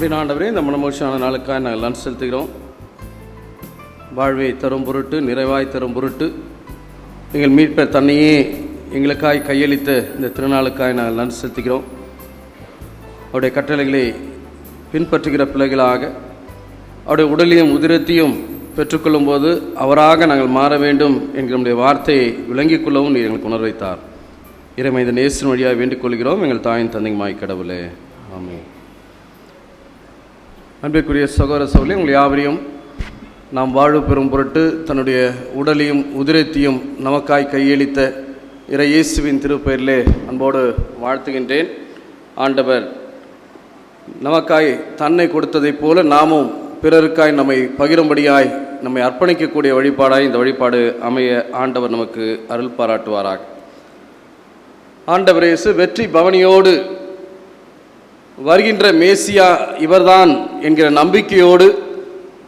அன்பின் ஆண்டவரே, இந்த மனமோட்சியான நாளுக்காக நாங்கள் நன்றி செலுத்துகிறோம். வாழ்வை தரும் பொருட்டு, நிறைவாய் தரும் பொருட்டு, எங்கள் மீட்பர் தன்னையே எங்களுக்காய் கையளித்த இந்த திருநாளுக்காக நாங்கள் நன்றி செலுத்துகிறோம். அவருடைய கட்டளைகளை பின்பற்றுகிற பிள்ளைகளாக அவருடைய உடலையும் உதிரத்தையும் பெற்றுக்கொள்ளும் போது அவராக நாங்கள் மாற வேண்டும் என்கிற நம்முடைய வார்த்தையை விளங்கிக் கொள்ளவும் நீர் எங்களுக்கு உணர்வு வைத்தார். இறைமை இந்த நேசின் வழியாக வேண்டிக் கொள்கிறோம். எங்கள் தாயின் தந்தையுமாய் கடவுளே, ஆமென். அன்பிற்குரிய சகோதர சகோதரி, உங்கள் யாவரையும் நாம் வாழ்வு பெறும் பொருட்டு தன்னுடைய உடலையும் உதிரத்தையும் நமக்காய் கையளித்த இறை இயேசுவின் திருப்பெயரிலே அன்போடு வாழ்த்துகின்றேன். ஆண்டவர் நமக்காய் தன்னை கொடுத்ததைப் போல நாமும் பிறருக்காய் நம்மை பகிரும்படியாய் நம்மை அர்ப்பணிக்கக்கூடிய வழிபாடாய் இந்த வழிபாடு அமைய ஆண்டவர் நமக்கு அருள் பாராட்டுவாராக. ஆண்டவர் இயேசு வெற்றி பவனியோடு வருகின்ற மேசியா இவர்தான் என்கிற நம்பிக்கையோடு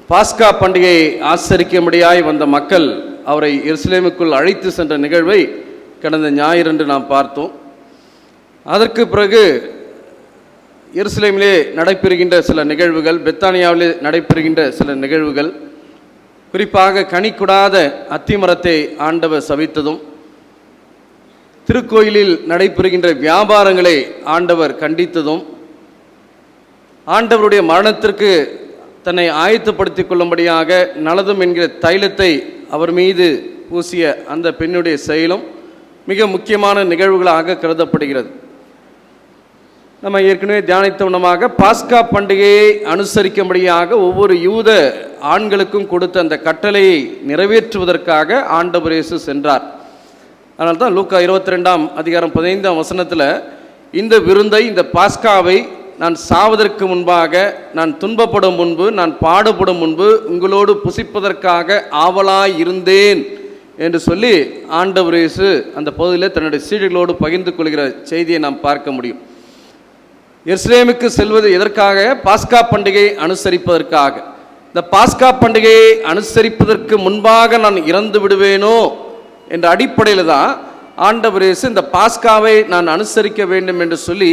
பாஸ்கா பண்டிகையை ஆசரிக்கும்படியாய் வந்த மக்கள் அவரை எருசலேமுக்குள் அழைத்து சென்ற நிகழ்வை கடந்த ஞாயிறன்று நாம் பார்த்தோம். அதற்கு பிறகு எருசலேமிலே நடைபெறுகின்ற சில நிகழ்வுகள், பெத்தானியாவிலே நடைபெறுகின்ற சில நிகழ்வுகள், குறிப்பாக கனிக்குடாத அத்திமரத்தை ஆண்டவர் சபித்ததும், திருக்கோயிலில் நடைபெறுகின்ற வியாபாரங்களை ஆண்டவர் கண்டித்ததும், ஆண்டவருடைய மரணத்திற்கு தன்னை ஆயத்தப்படுத்திக் கொள்ளும்படியாக நலதும் என்கிற தைலத்தை அவர் மீது பூசிய அந்த பெண்ணுடைய செயலும் மிக முக்கியமான நிகழ்வுகளாக கருதப்படுகிறது. நம்ம ஏற்கனவே தியானித்தவனமாக பாஸ்கா பண்டிகையை அனுசரிக்கும்படியாக ஒவ்வொரு யூத ஆண்களுக்கும் கொடுத்த அந்த கட்டளையை நிறைவேற்றுவதற்காக ஆண்டவர் இயேசு சென்றார். அதனால தான் லூக்கா 22ஆம் அதிகாரம் 15ஆம் வசனத்தில் இந்த விருந்தை, இந்த பாஸ்காவை நான் சாவதற்கு முன்பாக, நான் துன்பப்படும் முன்பு, நான் பாடுபடும் முன்பு உங்களோடு புசிப்பதற்காக ஆவலாய் இருந்தேன் என்று சொல்லி ஆண்டவர் இயேசு அந்த பகுதியில் தன்னுடைய சீடர்களோடு பகிர்ந்து கொள்கிற செய்தியை நாம் பார்க்க முடியும். எருசலேமுக்கு செல்வது எதற்காக? பாஸ்கா பண்டிகையை அனுசரிப்பதற்காக. இந்த பாஸ்கா பண்டிகையை அனுசரிப்பதற்கு முன்பாக நான் இறந்து விடுவேனோ என்ற அடிப்படையில் தான் ஆண்டவர் இயேசு இந்த பாஸ்காவை நான் அனுசரிக்க வேண்டும் என்று சொல்லி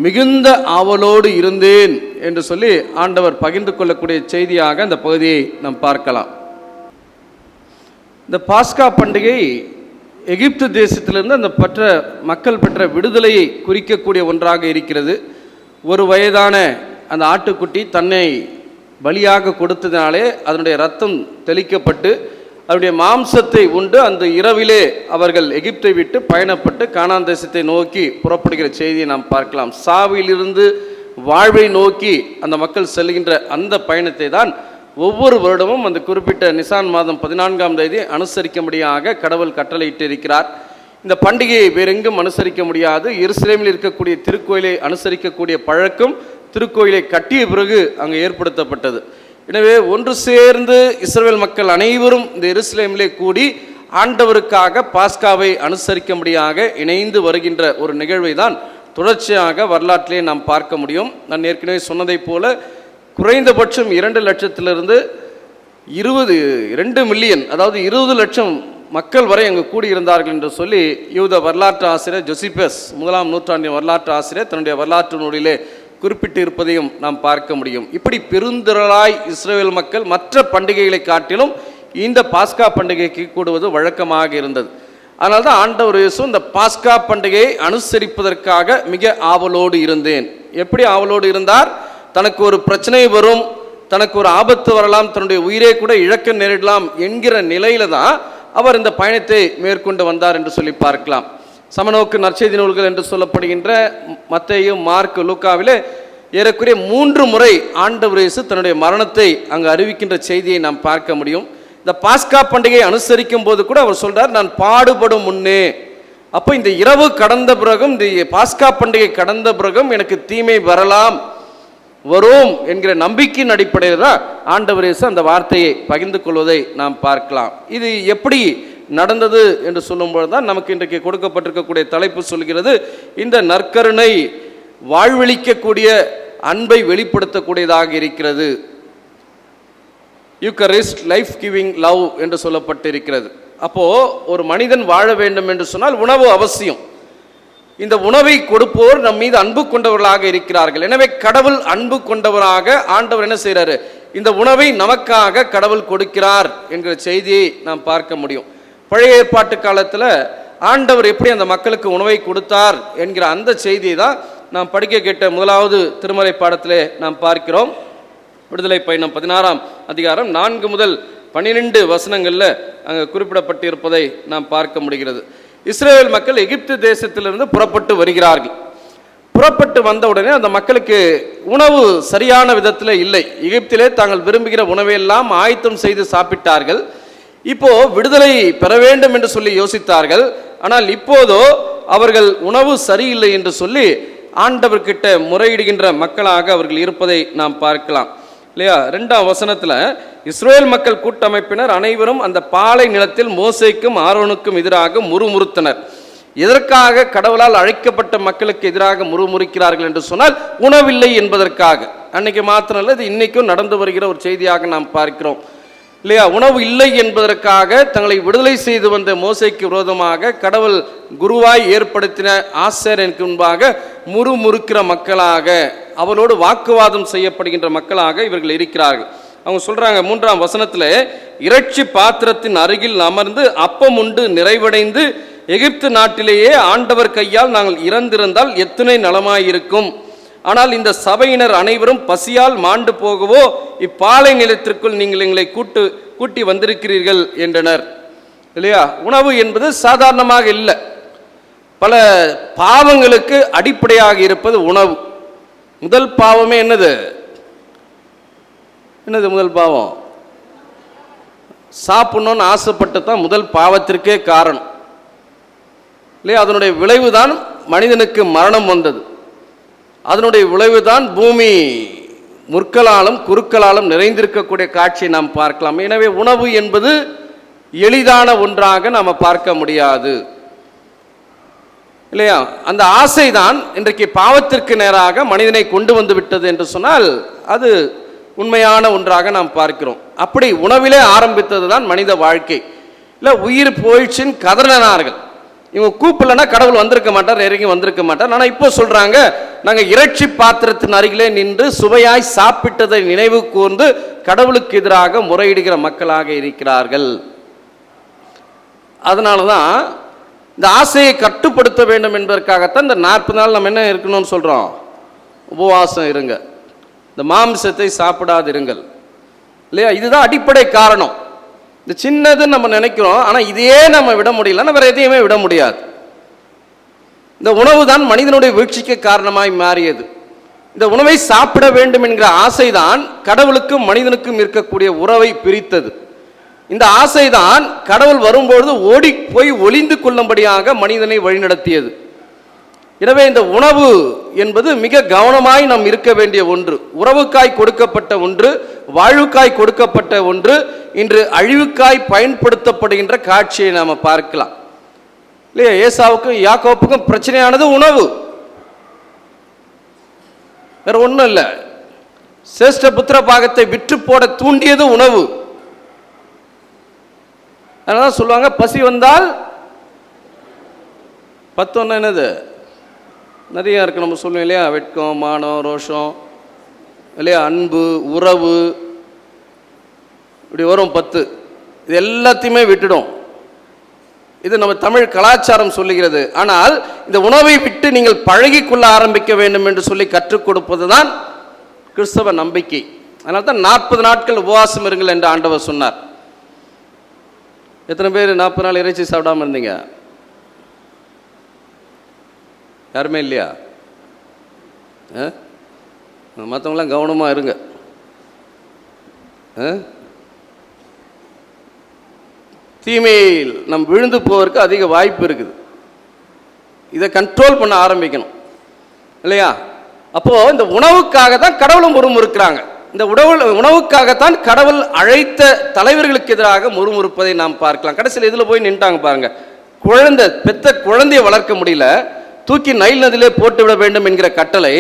மிகுந்த ஆவலோடு இருந்தேன் என்று சொல்லி ஆண்டவர் பகிர்ந்து கொள்ளக்கூடிய செய்தியாக அந்த பகுதியை நாம் பார்க்கலாம். இந்த பாஸ்கா பண்டிகை எகிப்து தேசத்திலிருந்து அந்த மக்கள் பெற்ற விடுதலையை குறிக்கக்கூடிய ஒன்றாக இருக்கிறது. ஒரு வயதான அந்த ஆட்டுக்குட்டி தன்னை பலியாக கொடுத்ததினாலே அதனுடைய இரத்தம் தெளிக்கப்பட்டு அவருடைய மாம்சத்தை உண்டு அந்த இரவிலே அவர்கள் எகிப்தை விட்டு பயணப்பட்டு கானான் தேசத்தை நோக்கி புறப்படுகிற செய்தியை நாம் பார்க்கலாம். சாவிலிருந்து வாழ்வை நோக்கி அந்த மக்கள் செல்கின்ற அந்த பயணத்தை தான் ஒவ்வொரு வருடமும் அந்த குறிப்பிட்ட நிசான் மாதம் 14ஆம் தேதி அனுசரிக்கும்படியாக கடவுள் கட்டளையிட்டு இருக்கிறார். இந்த பண்டிகையை வேறெங்கும் அனுசரிக்க முடியாது. எருசலேமில் இருக்கக்கூடிய திருக்கோயிலை அனுசரிக்கக்கூடிய பழக்கம் திருக்கோயிலை கட்டிய பிறகு அங்கே ஏற்படுத்தப்பட்டது. எனவே ஒன்று சேர்ந்து இஸ்ரவேல் மக்கள் அனைவரும் இந்த எருசலேமிலே கூடி ஆண்டவருக்காக பாஸ்காவை அனுசரிக்கும்படியாக இணைந்து வருகின்ற ஒரு நிகழ்வை தான் தொடர்ச்சியாக வரலாற்றிலே நாம் பார்க்க முடியும். நான் ஏற்கனவே சொன்னதைப் போல குறைந்தபட்சம் 2 லட்சத்திலிருந்து 2 மில்லியன், அதாவது 20 லட்சம் மக்கள் வரை அங்கு கூடியிருந்தார்கள் என்று சொல்லி யூத வரலாற்று ஆசிரியர் ஜோசிபஸ் 1ஆம் நூற்றாண்டின் வரலாற்று ஆசிரியர் தன்னுடைய வரலாற்று நூலிலே குறிப்பிட்டு இருப்பதையும் நாம் பார்க்க முடியும். இப்படி பெருந்திரளாய் இஸ்ரவேல் மக்கள் மற்ற பண்டிகைகளை காட்டிலும் இந்த பாஸ்கா பண்டிகைக்கு கூடுவது வழக்கமாக இருந்தது. அதனால தான் ஆண்டவர் இயேசு இந்த பாஸ்கா பண்டிகையை அனுசரிப்பதற்காக மிக ஆவலோடு இருந்தேன். எப்படி ஆவலோடு இருந்தார்? தனக்கு ஒரு பிரச்சனை வரும், தனக்கு ஒரு ஆபத்து வரலாம், தன்னுடைய உயிரை கூட இழக்க நேரிடலாம் என்கிற நிலையில தான் அவர் இந்த பயணத்தை மேற்கொண்டு வந்தார் என்று சொல்லி பார்க்கலாம். சமநோக்கு நற்செய்தி நூல்கள் என்று சொல்லப்படுகின்ற மத்தேயு, மார்க், லூக்காவிலே ஏறக்குறைய 3 முறை ஆண்டவர் இயேசு தன்னுடைய மரணத்தை அங்கு அறிவிக்கின்ற செய்தியை நாம் பார்க்க முடியும். இந்த பாஸ்கா பண்டிகையை அனுசரிக்கும் போது கூட அவர் சொல்றார், நான் பாடுபடும் முன்னே. அப்போ இந்த இரவு கடந்த பிறகும், இந்த பாஸ்கா பண்டிகை கடந்த பிறகும் எனக்கு தீமை வரும் என்கிற நம்பிக்கையின் அடிப்படையில் தான் ஆண்டவர் இயேசு அந்த வார்த்தையை பகிர்ந்து கொள்வதை நாம் பார்க்கலாம். இது எப்படி நடந்தது என்று சொல்லும்போது தான் நமக்கு இன்றைக்கு கொடுக்கப்பட்டிருக்கக்கூடிய தலைப்பு சொல்கிறது, இந்த நற்கருணை வாழ்வளிக்கக்கூடிய அன்பை வெளிப்படுத்தக்கூடியதாக இருக்கிறது. யூக்கரிஸ்ட் லைஃப் கிவிங் லவ் என்று சொல்லப்பட்டிருக்கிறது. அப்போ ஒரு மனிதன் வாழ வேண்டும் என்று சொன்னால் உணவு அவசியம். இந்த உணவை கொடுப்போர் நம் மீது அன்பு கொண்டவர்களாக இருக்கிறார்கள். எனவே கடவுள் அன்பு கொண்டவராக ஆண்டவர் என்ன செய்கிறாரு, இந்த உணவை நமக்காக கடவுள் கொடுக்கிறார் என்கிற செய்தியை நாம் பார்க்க முடியும். பழைய ஏற்பாட்டு காலத்தில் ஆண்டவர் எப்படி அந்த மக்களுக்கு உணவை கொடுத்தார் என்கிற அந்த செய்தியை தான் நாம் படிக்க கேட்ட முதலாவது திருமறை பாடத்திலே நாம் பார்க்கிறோம். விடுதலை பயணம் 16ஆம் அதிகாரம் 4 முதல் 12 வசனங்களில் அங்கே குறிப்பிடப்பட்டிருப்பதை நாம் பார்க்க முடிகிறது. இஸ்ரேல் மக்கள் எகிப்து தேசத்திலிருந்து புறப்பட்டு வருகிறார்கள். புறப்பட்டு வந்தவுடனே அந்த மக்களுக்கு உணவு சரியான விதத்தில் இல்லை. எகிப்திலே தாங்கள் விரும்புகிற உணவையெல்லாம் ஆயத்தம் செய்து சாப்பிட்டார்கள். இப்போ விடுதலை பெற வேண்டும் என்று சொல்லி யோசித்தார்கள். ஆனால் இப்போதோ அவர்கள் உணவு சரியில்லை என்று சொல்லி ஆண்டவர்கிட்ட முறையிடுகின்ற மக்களாக அவர்கள் இருப்பதை நாம் பார்க்கலாம் இல்லையா? 2ஆம் வசனத்தில் இஸ்ரேல் மக்கள் கூட்டமைப்பினர் அனைவரும் அந்த பாலை நிலத்தில் மோசேக்கும் ஆரோனுக்கும் எதிராக முறுமுறுத்தனர். எதற்காக கடவுளால் அழைக்கப்பட்ட மக்களுக்கு எதிராக முறுமுறுக்கிறார்கள் என்று சொன்னால் உணவில்லை என்பதற்காக. அன்னைக்கு மாத்திரம் இல்லை, இது இன்னைக்கும் நடந்து வருகிற ஒரு செய்தியாக நாம் பார்க்கிறோம் இல்லையா? உணவு இல்லை என்பதற்காக தங்களை விடுதலை செய்து வந்த மோசேக்கு விரோதமாக கடவுள் குருவாய் ஏற்படுத்தின ஆசாரியனுக்கு முன்பாக முறுமுறுக்கிற மக்களாக, அவளோடு வாக்குவாதம் செய்யப்படுகின்ற மக்களாக இவர்கள் இருக்கிறார்கள். அவங்க சொல்றாங்க 3ஆம் வசனத்தில், இறைச்சி பாத்திரத்தின் அருகில் அமர்ந்து அப்பம் உண்டு நிறைவடைந்து எகிப்து நாட்டிலேயே ஆண்டவர் கையால் நாங்கள் இறந்திருந்தால் எத்தனை நலமாயிருக்கும். ஆனால் இந்த சபையினர் அனைவரும் பசியால் மாண்டு போகவோ இப்பாலை நிலத்திற்குள் நீங்கள் எங்களை கூட்டி வந்திருக்கிறீர்கள் என்றனர் இல்லையா? உணவு என்பது சாதாரணமாக இல்லை. பல பாவங்களுக்கு அடிப்படையாக இருப்பது உணவு. முதல் பாவமே என்னது? முதல் பாவம் சாப்பிடணும்னு ஆசைப்பட்டு தான் முதல் பாவத்திற்கே காரணம் இல்லையா? அதனுடைய விளைவுதான் மனிதனுக்கு மரணம் வந்தது. அதனுடைய விளைவுதான் பூமி முற்களாலும் குறுக்களாலும் நிறைந்திருக்கக்கூடிய காட்சியை நாம் பார்க்கலாம். எனவே உணவு என்பது எளிதான ஒன்றாக நாம் பார்க்க முடியாது இல்லையா? அந்த ஆசைதான் இன்றைக்கு பாவத்திற்கு நேராக மனிதனை கொண்டு வந்து விட்டது என்று சொன்னால் அது உண்மையான ஒன்றாக நாம் பார்க்கிறோம். அப்படி உணவிலே ஆரம்பித்தது தான் மனித வாழ்க்கை. இல்லை உயிர் போயிடுச்சின்னு கதறினார்கள். இவங்க கூப்பிடலன்னா கடவுள் வந்திருக்க மாட்டார், இறங்கி வந்திருக்க மாட்டார். ஆனால் இப்போ சொல்றாங்க, நாங்கள் இறைச்சி பாத்திரத்தின் அருகிலே நின்று சுவையாய் சாப்பிட்டதை நினைவு கூர்ந்து கடவுளுக்கு எதிராக முறையிடுகிற மக்களாக இருக்கிறார்கள். அதனால தான் இந்த ஆசையை கட்டுப்படுத்த வேண்டும் என்பதற்காகத்தான் இந்த 40 நாள் நம்ம என்ன இருக்கணும்னு சொல்றோம், உபவாசம் இருங்க, இந்த மாம்சத்தை சாப்பிடாதிருங்கள் இல்லையா? இதுதான் அடிப்படை காரணம். இந்த சின்னதுன்னு நம்ம நினைக்கிறோம், ஆனால் இதையே நம்ம விட முடியலன்னா வேற எதையுமே விட முடியாது. இந்த உணவு தான் மனிதனுடைய வீழ்ச்சிக்கு காரணமாய் மாறியது. இந்த உணவை சாப்பிட வேண்டும் என்கிற ஆசைதான் கடவுளுக்கும் மனிதனுக்கும் இருக்கக்கூடிய உறவை பிரித்தது. இந்த ஆசைதான் கடவுள் வரும்பொழுது ஓடி போய் ஒளிந்து கொள்ளும்படியாக மனிதனை வழிநடத்தியது. எனவே இந்த உணவு என்பது மிக கவனமாய் நாம் இருக்க வேண்டிய ஒன்று. உறவுக்காய் கொடுக்கப்பட்ட ஒன்று, வாழ்வுக்காய் கொடுக்கப்பட்ட ஒன்று, இன்று அழிவுக்காய் பயன்படுத்தப்படுகின்ற காட்சியை நாம் பார்க்கலாம் இல்லையா? ஏசாவுக்கும் யாக்கோப்புக்கும் பிரச்சனையானது உணவு, வேற ஒன்றும் இல்லை. சிரேஷ்ட புத்திர பாகத்தை விற்று போட தூண்டியது உணவு. அதனால சொல்லுவாங்க, பசி வந்தால் 10 என்னது நிறைய இருக்கு. நம்ம சொல்லுவோம் இல்லையா? வெட்கம், மானம், ரோஷம் இல்லையா, அன்பு, உறவு, இப்படி வரும் 10. இது எல்லாத்தையுமே விட்டுடும். இது நம்ம தமிழ் கலாச்சாரம் சொல்லுகிறது. ஆனால் இந்த உணவை விட்டு நீங்கள் பழகிக்கொள்ள ஆரம்பிக்க வேண்டும் என்று சொல்லி கற்றுக் கொடுப்பது தான் கிறிஸ்தவ நம்பிக்கை. அதனால தான் 40 நாட்கள் உபவாசம் இருங்கள் என்று ஆண்டவர் சொன்னார். எத்தனை பேர் 40 நாள் இறைச்சி சாப்பிடாம இருந்தீங்க? யாருமே இல்லையா? மற்றவங்களாம் கவனமாக இருங்க. தீமையில் நம் விழுந்து போவதற்கு அதிக வாய்ப்பு இருக்குது. இதை கண்ட்ரோல் பண்ண ஆரம்பிக்கணும் இல்லையா? அப்போ இந்த உணவுக்காக தான் கடவுளும் முறுமுறுக்கிறாங்க. இந்த உணவுக்காகத்தான் கடவுள் அழைத்த தலைவர்களுக்கு எதிராக முறுமுறுப்பதை நாம் பார்க்கலாம். கடைசியில் இதில் போய் நின்ட்டாங்க பாருங்க. பெத்த குழந்தையை வளர்க்க முடியல, தூக்கி நைல் நதியிலே போட்டுவிட வேண்டும் என்கிற கட்டளை.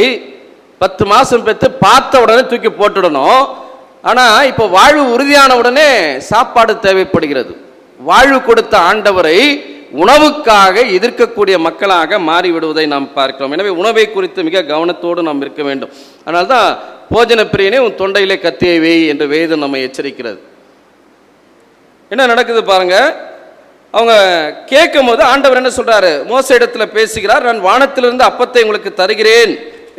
10 மாதம் பெற்று பார்த்த உடனே தூக்கி போட்டுடணும். ஆனால் இப்போ வாழ்வு உறுதியான உடனே சாப்பாடு தேவைப்படுகிறது. வாழ்வு கொடுத்த ஆண்டவரை உணவுக்காக எதிர்க்கக்கூடிய மக்களாக மாறிவிடுவதை நாம் பார்க்கிறோம். எனவே உணவை குறித்து மிக கவனத்தோடு நாம் இருக்க வேண்டும். அதனால்தான் போஜன பிரியனே உன் தொண்டையிலே கத்தியை வை என்று வேதம் நம்மை எச்சரிக்கிறது. என்ன நடக்குது பாருங்க. அவங்க கேட்கும் போது ஆண்டவர் என்ன சொல்றாரு, மோசே இடத்துல பேசுகிறார். நான் வானத்திலிருந்து அப்பத்தை உங்களுக்கு தருகிறேன்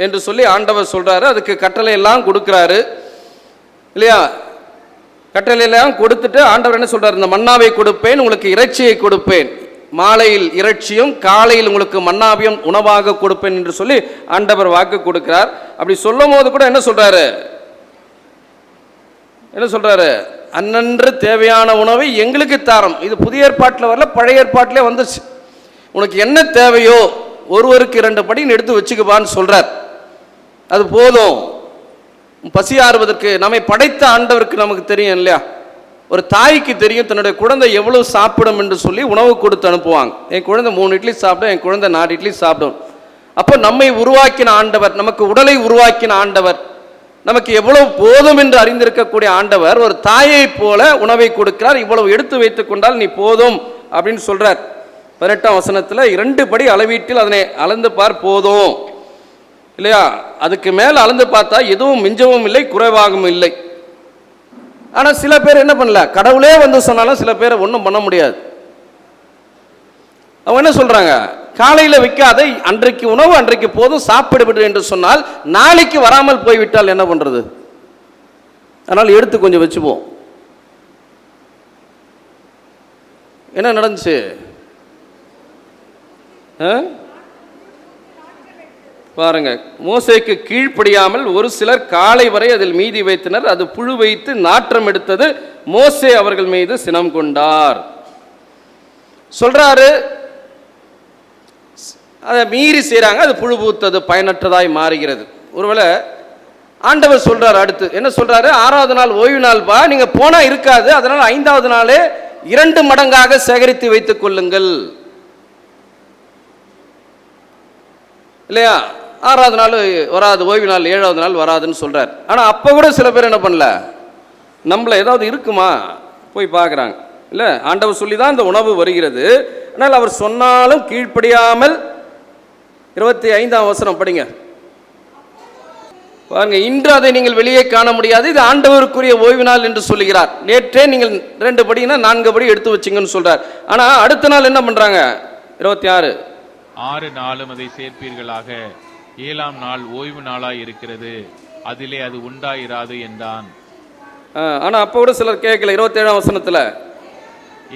என்று சொல்லி ஆண்டவர் சொல்றாரு. அதுக்கு கட்டளை எல்லாம் கொடுக்கிறாரு இல்லையா? கட்டளை எல்லாம் கொடுத்துட்டு ஆண்டவர் என்ன சொல்றாரு, இந்த மன்னாவை கொடுப்பேன், உங்களுக்கு இறைச்சியை கொடுப்பேன், மாலையில் இறைச்சியும் காலையில் உங்களுக்கு மன்னாவையும் உணவாக கொடுப்பேன் என்று சொல்லி ஆண்டவர் வாக்கு கொடுக்கிறார். அப்படி சொல்லும் போது கூட என்ன சொல்றாரு, அன்னன்று தேவையான உணவை எங்களுக்கு தாரம். இது புதிய ஏற்பாட்டில் வரல, பழைய ஏற்பாட்டிலே வந்துருச்சு. உனக்கு என்ன தேவையோ ஒருவருக்கு 2 படி எடுத்து வச்சுக்குவான்னு சொல்றார். அது போதும். பசி ஆறுவதற்கு நம்மை படைத்த ஆண்டவருக்கு நமக்கு தெரியும் இல்லையா? ஒரு தாய்க்கு தெரியும் தன்னுடைய குழந்தை எவ்வளவு சாப்பிடும் என்று சொல்லி உணவு கொடுத்து அனுப்புவாங்க. என் குழந்தை 3 இட்லி சாப்பிடும், என் குழந்தை 4 இட்லி சாப்பிடும். அப்போ நம்மை உருவாக்கின ஆண்டவர், நமக்கு உடலை உருவாக்கின ஆண்டவர், நமக்கு எவ்வளவு போதும் என்று அறிந்திருக்கக்கூடிய ஆண்டவர் ஒரு தாயை போல உணவை கொடுக்கிறார். இவ்வளவு எடுத்து வைத்துக் கொண்டால் நீ போதும் அப்படின்னு சொல்றார். 18ஆம் வசனத்தில் 2 படி அளவீட்டில் அதனை அளந்து பார், போதும் இல்லையா? அதுக்கு மேல் அளந்து பார்த்தா எதுவும் மிஞ்சவும் இல்லை, குறைவாகவும் இல்லை. ஆனால் சில பேர் என்ன பண்ணல, கடவுளே வந்து சொன்னாலும் சில பேரை ஒன்றும் பண்ண முடியாது. அவங்க என்ன சொல்றாங்க, காலையில் வைக்காத அன்றைக்கு உணவு அன்றைக்கு போதும் சாப்பிடுவிடு என்று சொன்னால் நாளைக்கு வராமல் போய்விட்டால் என்ன பண்றது? அதனால் எடுத்து கொஞ்சம் வச்சுப்போம். என்ன நடந்துச்சு பாருங்க. மோசேக்கு கீழ்ப்படியாமல் ஒரு சிலர் காலை வரை அதில் மீதி வைத்தனர், அது புழு வைத்து நாற்றம் எடுத்தது, மோசே அவர்கள் மீது சினம் கொண்டார் சொல்றாரு. அதை மீறி செய்கிறாங்க, அது புழு பூத்தது, பயனற்றதாய் மாறுகிறது. ஒருவேளை ஆண்டவர் சொல்றாரு, அடுத்து என்ன சொல்றாரு, 6வது நாள் ஓய்வு நாள் பா, நீங்க போனா இருக்காது, அதனால் 5வது நாளே 2 மடங்காக சேகரித்து வைத்துக் கொள்ளுங்கள் இல்லையா? 6வது நாள் வராது, ஓய்வு நாள் 7வது நாள் வராதுன்னு சொல்றாரு. ஆனா அப்ப கூட சில பேர் என்ன பண்ணல, நம்மள ஏதாவது இருக்குமா போய் பார்க்குறாங்க இல்லை? ஆண்டவர் சொல்லி தான் இந்த உணவு வருகிறது. ஆனால் அவர் சொன்னாலும் கீழ்ப்படியாமல் 25ஆம் வசனம் படிங்க பாருங்க. இன்று அதை நீங்கள் வெளியே காண முடியாது, இது ஆண்டவருக்குரிய ஓய்வு நாள் என்று சொல்லுகிறார். நேற்றே நீங்கள் 2 படினா 4 படி எடுத்து வச்சிங்கன்னு சொல்றார். ஆனா அடுத்த நாள் என்ன பண்றாங்க, 26 6 நாளும் அதை சேர்ப்பீர்களாக, 7ஆம் நாள் ஓய்வு நாளாய் இருக்கிறது, அதிலே அது உண்டாயிராது என்றான். ஆனா அப்ப கூட சிலர் கேட்கல. 27ஆம் வசனத்துல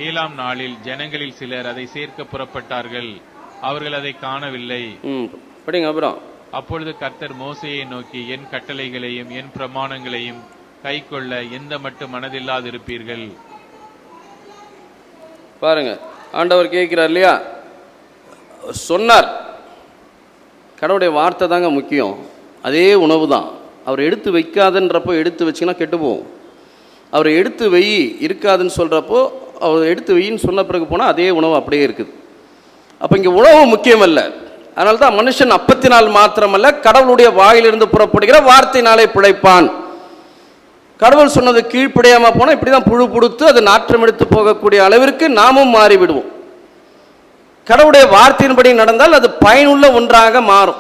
7ஆம் நாளில் ஜனங்களில் சிலர் அதை சேர்க்க புறப்பட்டார்கள், அவர்கள் அதை காணவில்லை. படிங்க அப்புறம். அப்பொழுது கர்த்தர் மோசேயை நோக்கி, என் கட்டளைகளையும் என் பிரமாணங்களையும் கை கொள்ள எந்த மட்டும் மனதில்லாதிருப்பீர்கள். பாருங்க, ஆண்டவர் கேட்கிறார் இல்லையா? சொன்னார், கடவுளுடைய வார்த்தை தாங்க முக்கியம். அதே உணவு தான். அவர் எடுத்து வைக்காதுன்றப்போ எடுத்து வச்சிங்கன்னா கெட்டு போகும். அவர் எடுத்து வை இருக்காதுன்னு சொல்கிறப்போ அவர் எடுத்து வைன்னு சொன்ன பிறகு போனால் அதே உணவு அப்படியே இருக்குது. அப்போ இங்கே உணவு முக்கியம் அல்ல. அதனால தான் மனுஷன் அப்பத்தினால் மாத்திரமல்ல, கடவுளுடைய வாயிலிருந்து புறப்படுகிற வார்த்தையினாலே பிழைப்பான். கடவுள் சொன்னது கீழ்ப்படியாமல் போனால் இப்படி தான் புழு புடுத்து அது நாற்றம் எடுத்து போகக்கூடிய அளவிற்கு நாமும் மாறிவிடுவோம். கடவுளுடைய வார்த்தையின்படி நடந்தால் அது பயனுள்ள ஒன்றாக மாறும்.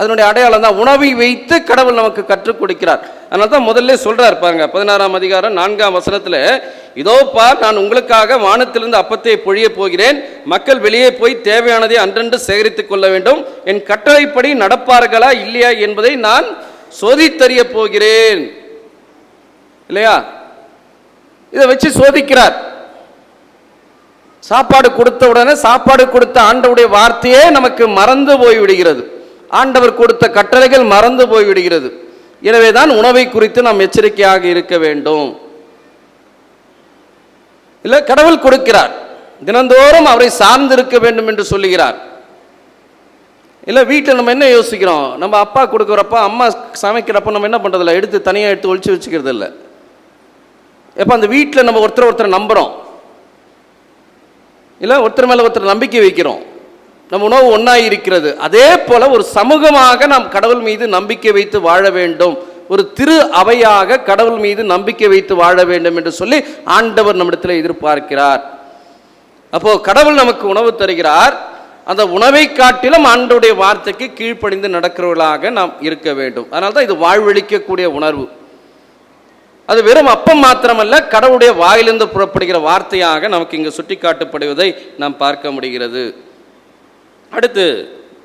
அதனுடைய அடையாளம் தான் உணவை வைத்து கடவுள் நமக்கு கற்றுக் கொடுக்கிறார். அதனால தான் முதல்ல சொல்றார் பாருங்க, 16ஆம் அதிகாரம் 4ஆம் வசனத்தில், இதோ பார், நான் உங்களுக்காக வானத்திலிருந்து அப்பத்தை பொழிய போகிறேன், மக்கள் வெளியே போய் தேவையானதை அன்றன்று சேகரித்துக் கொள்ள வேண்டும், என் கட்டளைப்படி நடப்பார்களா இல்லையா என்பதை நான் சோதித்தறிய போகிறேன் இல்லையா? இதை வச்சு சோதிக்கிறார். சாப்பாடு கொடுத்த உடனே சாப்பாடு கொடுத்த ஆண்டவருடைய வார்த்தையே நமக்கு மறந்து போய்விடுகிறது. ஆண்டவர் கொடுத்த கட்டளைகள் மறந்து போய்விடுகிறது. எனவேதான் உணவை குறித்து நாம் எச்சரிக்கையாக இருக்க வேண்டும். இல்லை, கடவுள் கொடுக்கிறார், தினந்தோறும் அவரை சார்ந்து இருக்க வேண்டும் என்று சொல்லுகிறார். இல்லை, வீட்டில் நம்ம என்ன யோசிக்கிறோம், நம்ம அப்பா கொடுக்குறப்ப அம்மா சமைக்கிறப்ப நம்ம என்ன பண்ணுறதில்ல, எடுத்து தனியாக எடுத்து ஒழிச்சு வச்சுக்கிறது இல்லை. எப்போ அந்த வீட்டில் நம்ம ஒருத்தரை நம்புகிறோம் இல்லை, ஒருத்தர் மேலே ஒருத்தர் நம்பிக்கை வைக்கிறோம், நம்ம உணவு ஒன்றாக இருக்கிறது. அதே போல ஒரு சமூகமாக நாம் கடவுள் மீது நம்பிக்கை வைத்து வாழ வேண்டும். ஒரு திரு அவையாக கடவுள் மீது நம்பிக்கை வைத்து வாழ வேண்டும் என்று சொல்லி ஆண்டவர் நம்மிடத்தில் எதிர்பார்க்கிறார். அப்போ கடவுள் நமக்கு உணவு தருகிறார். அந்த உணவை காட்டிலும் ஆண்டவருடைய வார்த்தைக்கு கீழ்ப்படிந்து நடக்கிறவர்களாக நாம் இருக்க வேண்டும். அதனால தான் இது வாழ்வழிக்கக்கூடிய உணர்வு. அது வெறும் அப்பம் மாத்திரமல்ல, கடவுளுடைய வாயிலிருந்து புறப்படுகிற வார்த்தையாக நமக்கு இங்கு சுட்டிக்காட்டப்படுவதை நாம் பார்க்க முடிகிறது. அடுத்து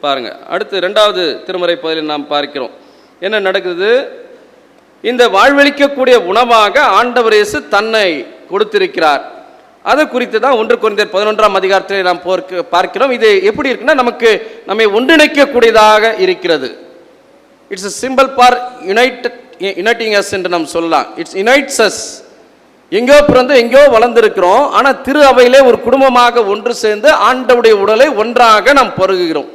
பாருங்க, அடுத்து 2வது திருமறை பகுதியில் நாம் பார்க்கிறோம் என்ன நடக்குது. இந்த வாழ்வழிக்கக்கூடிய உணவாக ஆண்டவர் இயேசு தன்னை கொடுத்திருக்கிறார். அது குறித்து தான் 1 கொரிந்தியர் 11ஆம் அதிகாரத்தில் நாம் பார்க்கிறோம். இது எப்படி இருக்குன்னா, நம்மை ஒன்றிணைக்கக்கூடியதாக இருக்கிறது. It's a symbol for uniting us என்று நாம் சொல்லலாம். It's unites us. எங்கோ பிறந்து எங்கோ வளர்ந்திருக்கிறோம், ஆனால் திரு அவையிலே ஒரு குடும்பமாக ஒன்று சேர்ந்து ஆண்டவருடைய உடலை ஒன்றாக நாம் பருகுகிறோம்.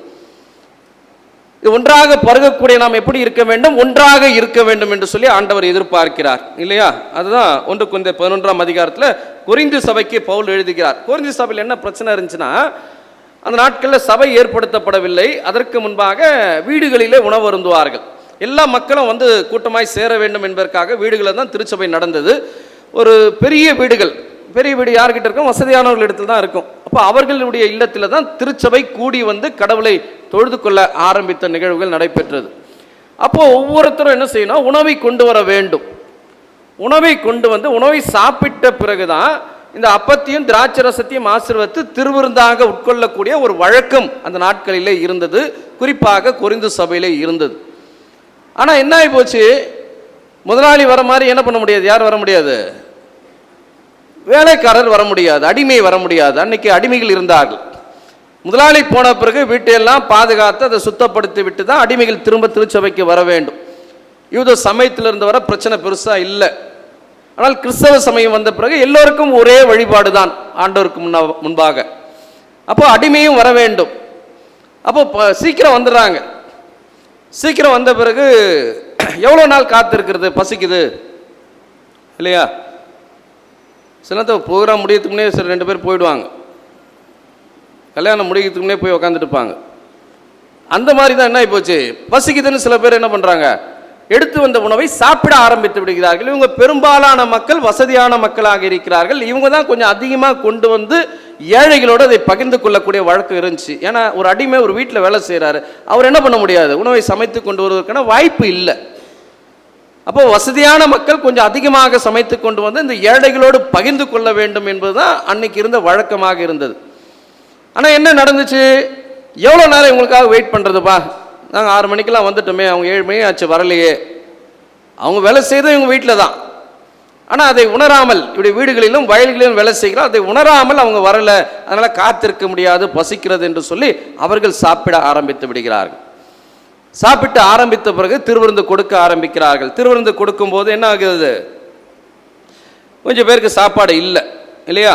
இது ஒன்றாக பருகக்கூடிய நாம் எப்படி இருக்க வேண்டும், ஒன்றாக இருக்க வேண்டும் என்று சொல்லி ஆண்டவர் எதிர்பார்க்கிறார் இல்லையா? அதுதான் 1 கொரிந்தியர் 11ஆம் அதிகாரத்தில் கொரிந்து சபைக்கு பவுல் எழுதுகிறார். கொரிந்து சபையில் என்ன பிரச்சனை இருந்துச்சுன்னா, அந்த நாட்களில் சபை ஏற்படுத்தப்படவில்லை. அதற்கு முன்பாக வீடுகளிலே உணவு அருந்துவார்கள். எல்லா மக்களும் வந்து கூட்டமாய் சேர வேண்டும் என்பதற்காக வீடுகளில் தான் திருச்சபை நடந்தது. ஒரு பெரிய வீடு யார்கிட்ட இருக்கும்? வசதியானவர்கள் இடத்துல தான் இருக்கும். அப்போ அவர்களுடைய இல்லத்தில் தான் திருச்சபை கூடி வந்து கடவுளை தொழுது கொள்ள ஆரம்பித்த நிகழ்வுகள் நடைபெற்றது. அப்போ ஒவ்வொருத்தரும் என்ன செய்யணும், உணவை கொண்டு வர வேண்டும். உணவை கொண்டு வந்து உணவை சாப்பிட்ட பிறகுதான் இந்த அப்பத்தையும் திராட்சை ரசத்தையும் ஆசீர்வதித்து திருவிருந்தாக உட்கொள்ளக்கூடிய ஒரு வழக்கம் அந்த நாட்களிலே இருந்தது. குறிப்பாக கொரிந்து சபையிலே இருந்தது. ஆனால் என்ன ஆகி போச்சு, முதலாளி வர மாதிரி என்ன பண்ண முடியாது, யார் வர முடியாது, வேலைக்காரர் வர முடியாது, அடிமை வர முடியாது. அன்னைக்கு அடிமைகள் இருந்தார்கள். முதலாளி போன பிறகு வீட்டையெல்லாம் பாதுகாத்து அதை சுத்தப்படுத்தி விட்டு தான் அடிமைகள் திரும்ப திருச்சபைக்கு வர வேண்டும். யூத சமயத்தில் இருந்து வர பிரச்சனை பெருசா இல்லை. ஆனால் கிறிஸ்தவ சமயம் வந்த பிறகு எல்லோருக்கும் ஒரே வழிபாடு தான் ஆண்டவருக்கு முன்பாக. அப்போ அடிமையும் வர வேண்டும். அப்போ சீக்கிரம் வந்துடுறாங்க. சீக்கிரம் வந்த பிறகு எவ்வளோ நாள் காத்திருக்கிறது, பசிக்குது இல்லையா? சில ப்ரோக்ராம் முடியறதுக்கு முன்னே சரி 2 பேர் போயிடுவாங்க, கல்யாணம் முடிக்கிறதுக்கு முன்னே போய் உக்காந்துட்டு இருப்பாங்க. அந்த மாதிரி தான் என்ன போச்சு, பசிக்குதுன்னு சில பேர் என்ன பண்ணுறாங்க, எடுத்து வந்த உணவை சாப்பிட ஆரம்பித்து விடுகிறார்கள். இவங்க பெரும்பாலான மக்கள் வசதியான மக்களாக இருக்கிறார்கள். இவங்க தான் கொஞ்சம் அதிகமாக கொண்டு வந்து ஏழைகளோடு அதை பகிர்ந்து கொள்ளக்கூடிய வழக்கம் இருந்துச்சு. ஏன்னா ஒரு அடிமை ஒரு வீட்டில் வேலை செய்கிறாரு, அவர் என்ன பண்ண முடியாது, உணவை சமைத்து கொண்டு வருவதற்கான வாய்ப்பு இல்லை. அப்போ வசதியான மக்கள் கொஞ்சம் அதிகமாக சமைத்து கொண்டு வந்து இந்த ஏழைகளோடு பகிர்ந்து கொள்ள வேண்டும் என்பதுதான் அன்னைக்கு இருந்த வழக்கமாக இருந்தது. ஆனால் என்ன நடந்துச்சு, எவ்வளோ நேரம் இவங்களுக்காக வெயிட் பண்ணுறதுப்பா, நாங்கள் 6 மணிக்கெல்லாம் வந்துட்டோமே, அவங்க 7 மணி ஆச்சு வரலையே. அவங்க வேலை செய்த இவங்க வீட்டில் தான், ஆனால் அதை உணராமல், இப்படி வீடுகளிலும் வயல்களிலும் வேலை செய்கிறார், அதை உணராமல் அவங்க வரலை, அதனால் காத்திருக்க முடியாது, பசிக்கிறது என்று சொல்லி அவர்கள் சாப்பிட ஆரம்பித்து விடுகிறார்கள். சாப்பிட்டு ஆரம்பித்த பிறகு திருவிருந்து கொடுக்க ஆரம்பிக்கிறார்கள். திருவிருந்து கொடுக்கும் போது என்ன ஆகுது, கொஞ்சம் பேருக்கு சாப்பாடு இல்லை இல்லையா?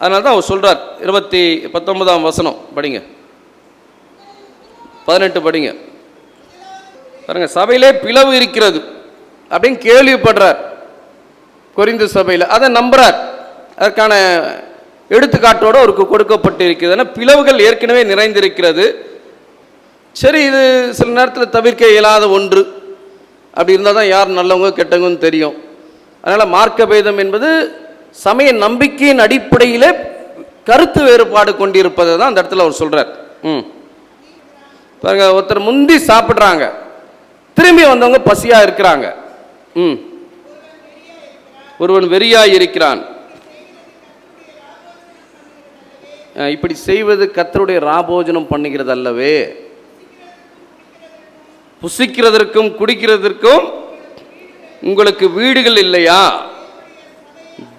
அதனால தான் அவர் சொல்றார், 19ஆம் வசனம் படிங்க, 18 படிங்க பாருங்க. சபையிலே பிளவு இருக்கிறது அப்படின்னு கேள்விப்படுறார் கொரிந்து சபையில், அதை நம்புறார். அதற்கான எடுத்துக்காட்டோடு அவருக்கு கொடுக்கப்பட்டு இருக்கிறது. பிளவுகள் ஏற்கனவே நிறைந்திருக்கிறது. சரி, இது சில நேரத்தில் தவிர்க்க இயலாத ஒன்று. அப்படி இருந்தால் தான் யார் நல்லவங்க கெட்டவங்கன்னு தெரியும். அதனால் மார்க்க பேதம் என்பது சமய நம்பிக்கையின் அடிப்படையில் கருத்து வேறுபாடு கொண்டிருப்பதை தான் அந்த இடத்துல அவர் சொல்கிறார். பாருங்க, ஒருத்தர் முந்தி சாப்பிட்றாங்க, திரும்பி வந்தவங்க பசியாக இருக்கிறாங்க. ஒருவன் வெறியாய் இருக்கிறான். இப்படி செய்வது கர்த்தருடைய ராபோஜனம் பண்ணுகிறது அல்லவே. புசிக்கிறதற்கும் குடிக்கிறதற்கும் உங்களுக்கு வீடுகள் இல்லையா?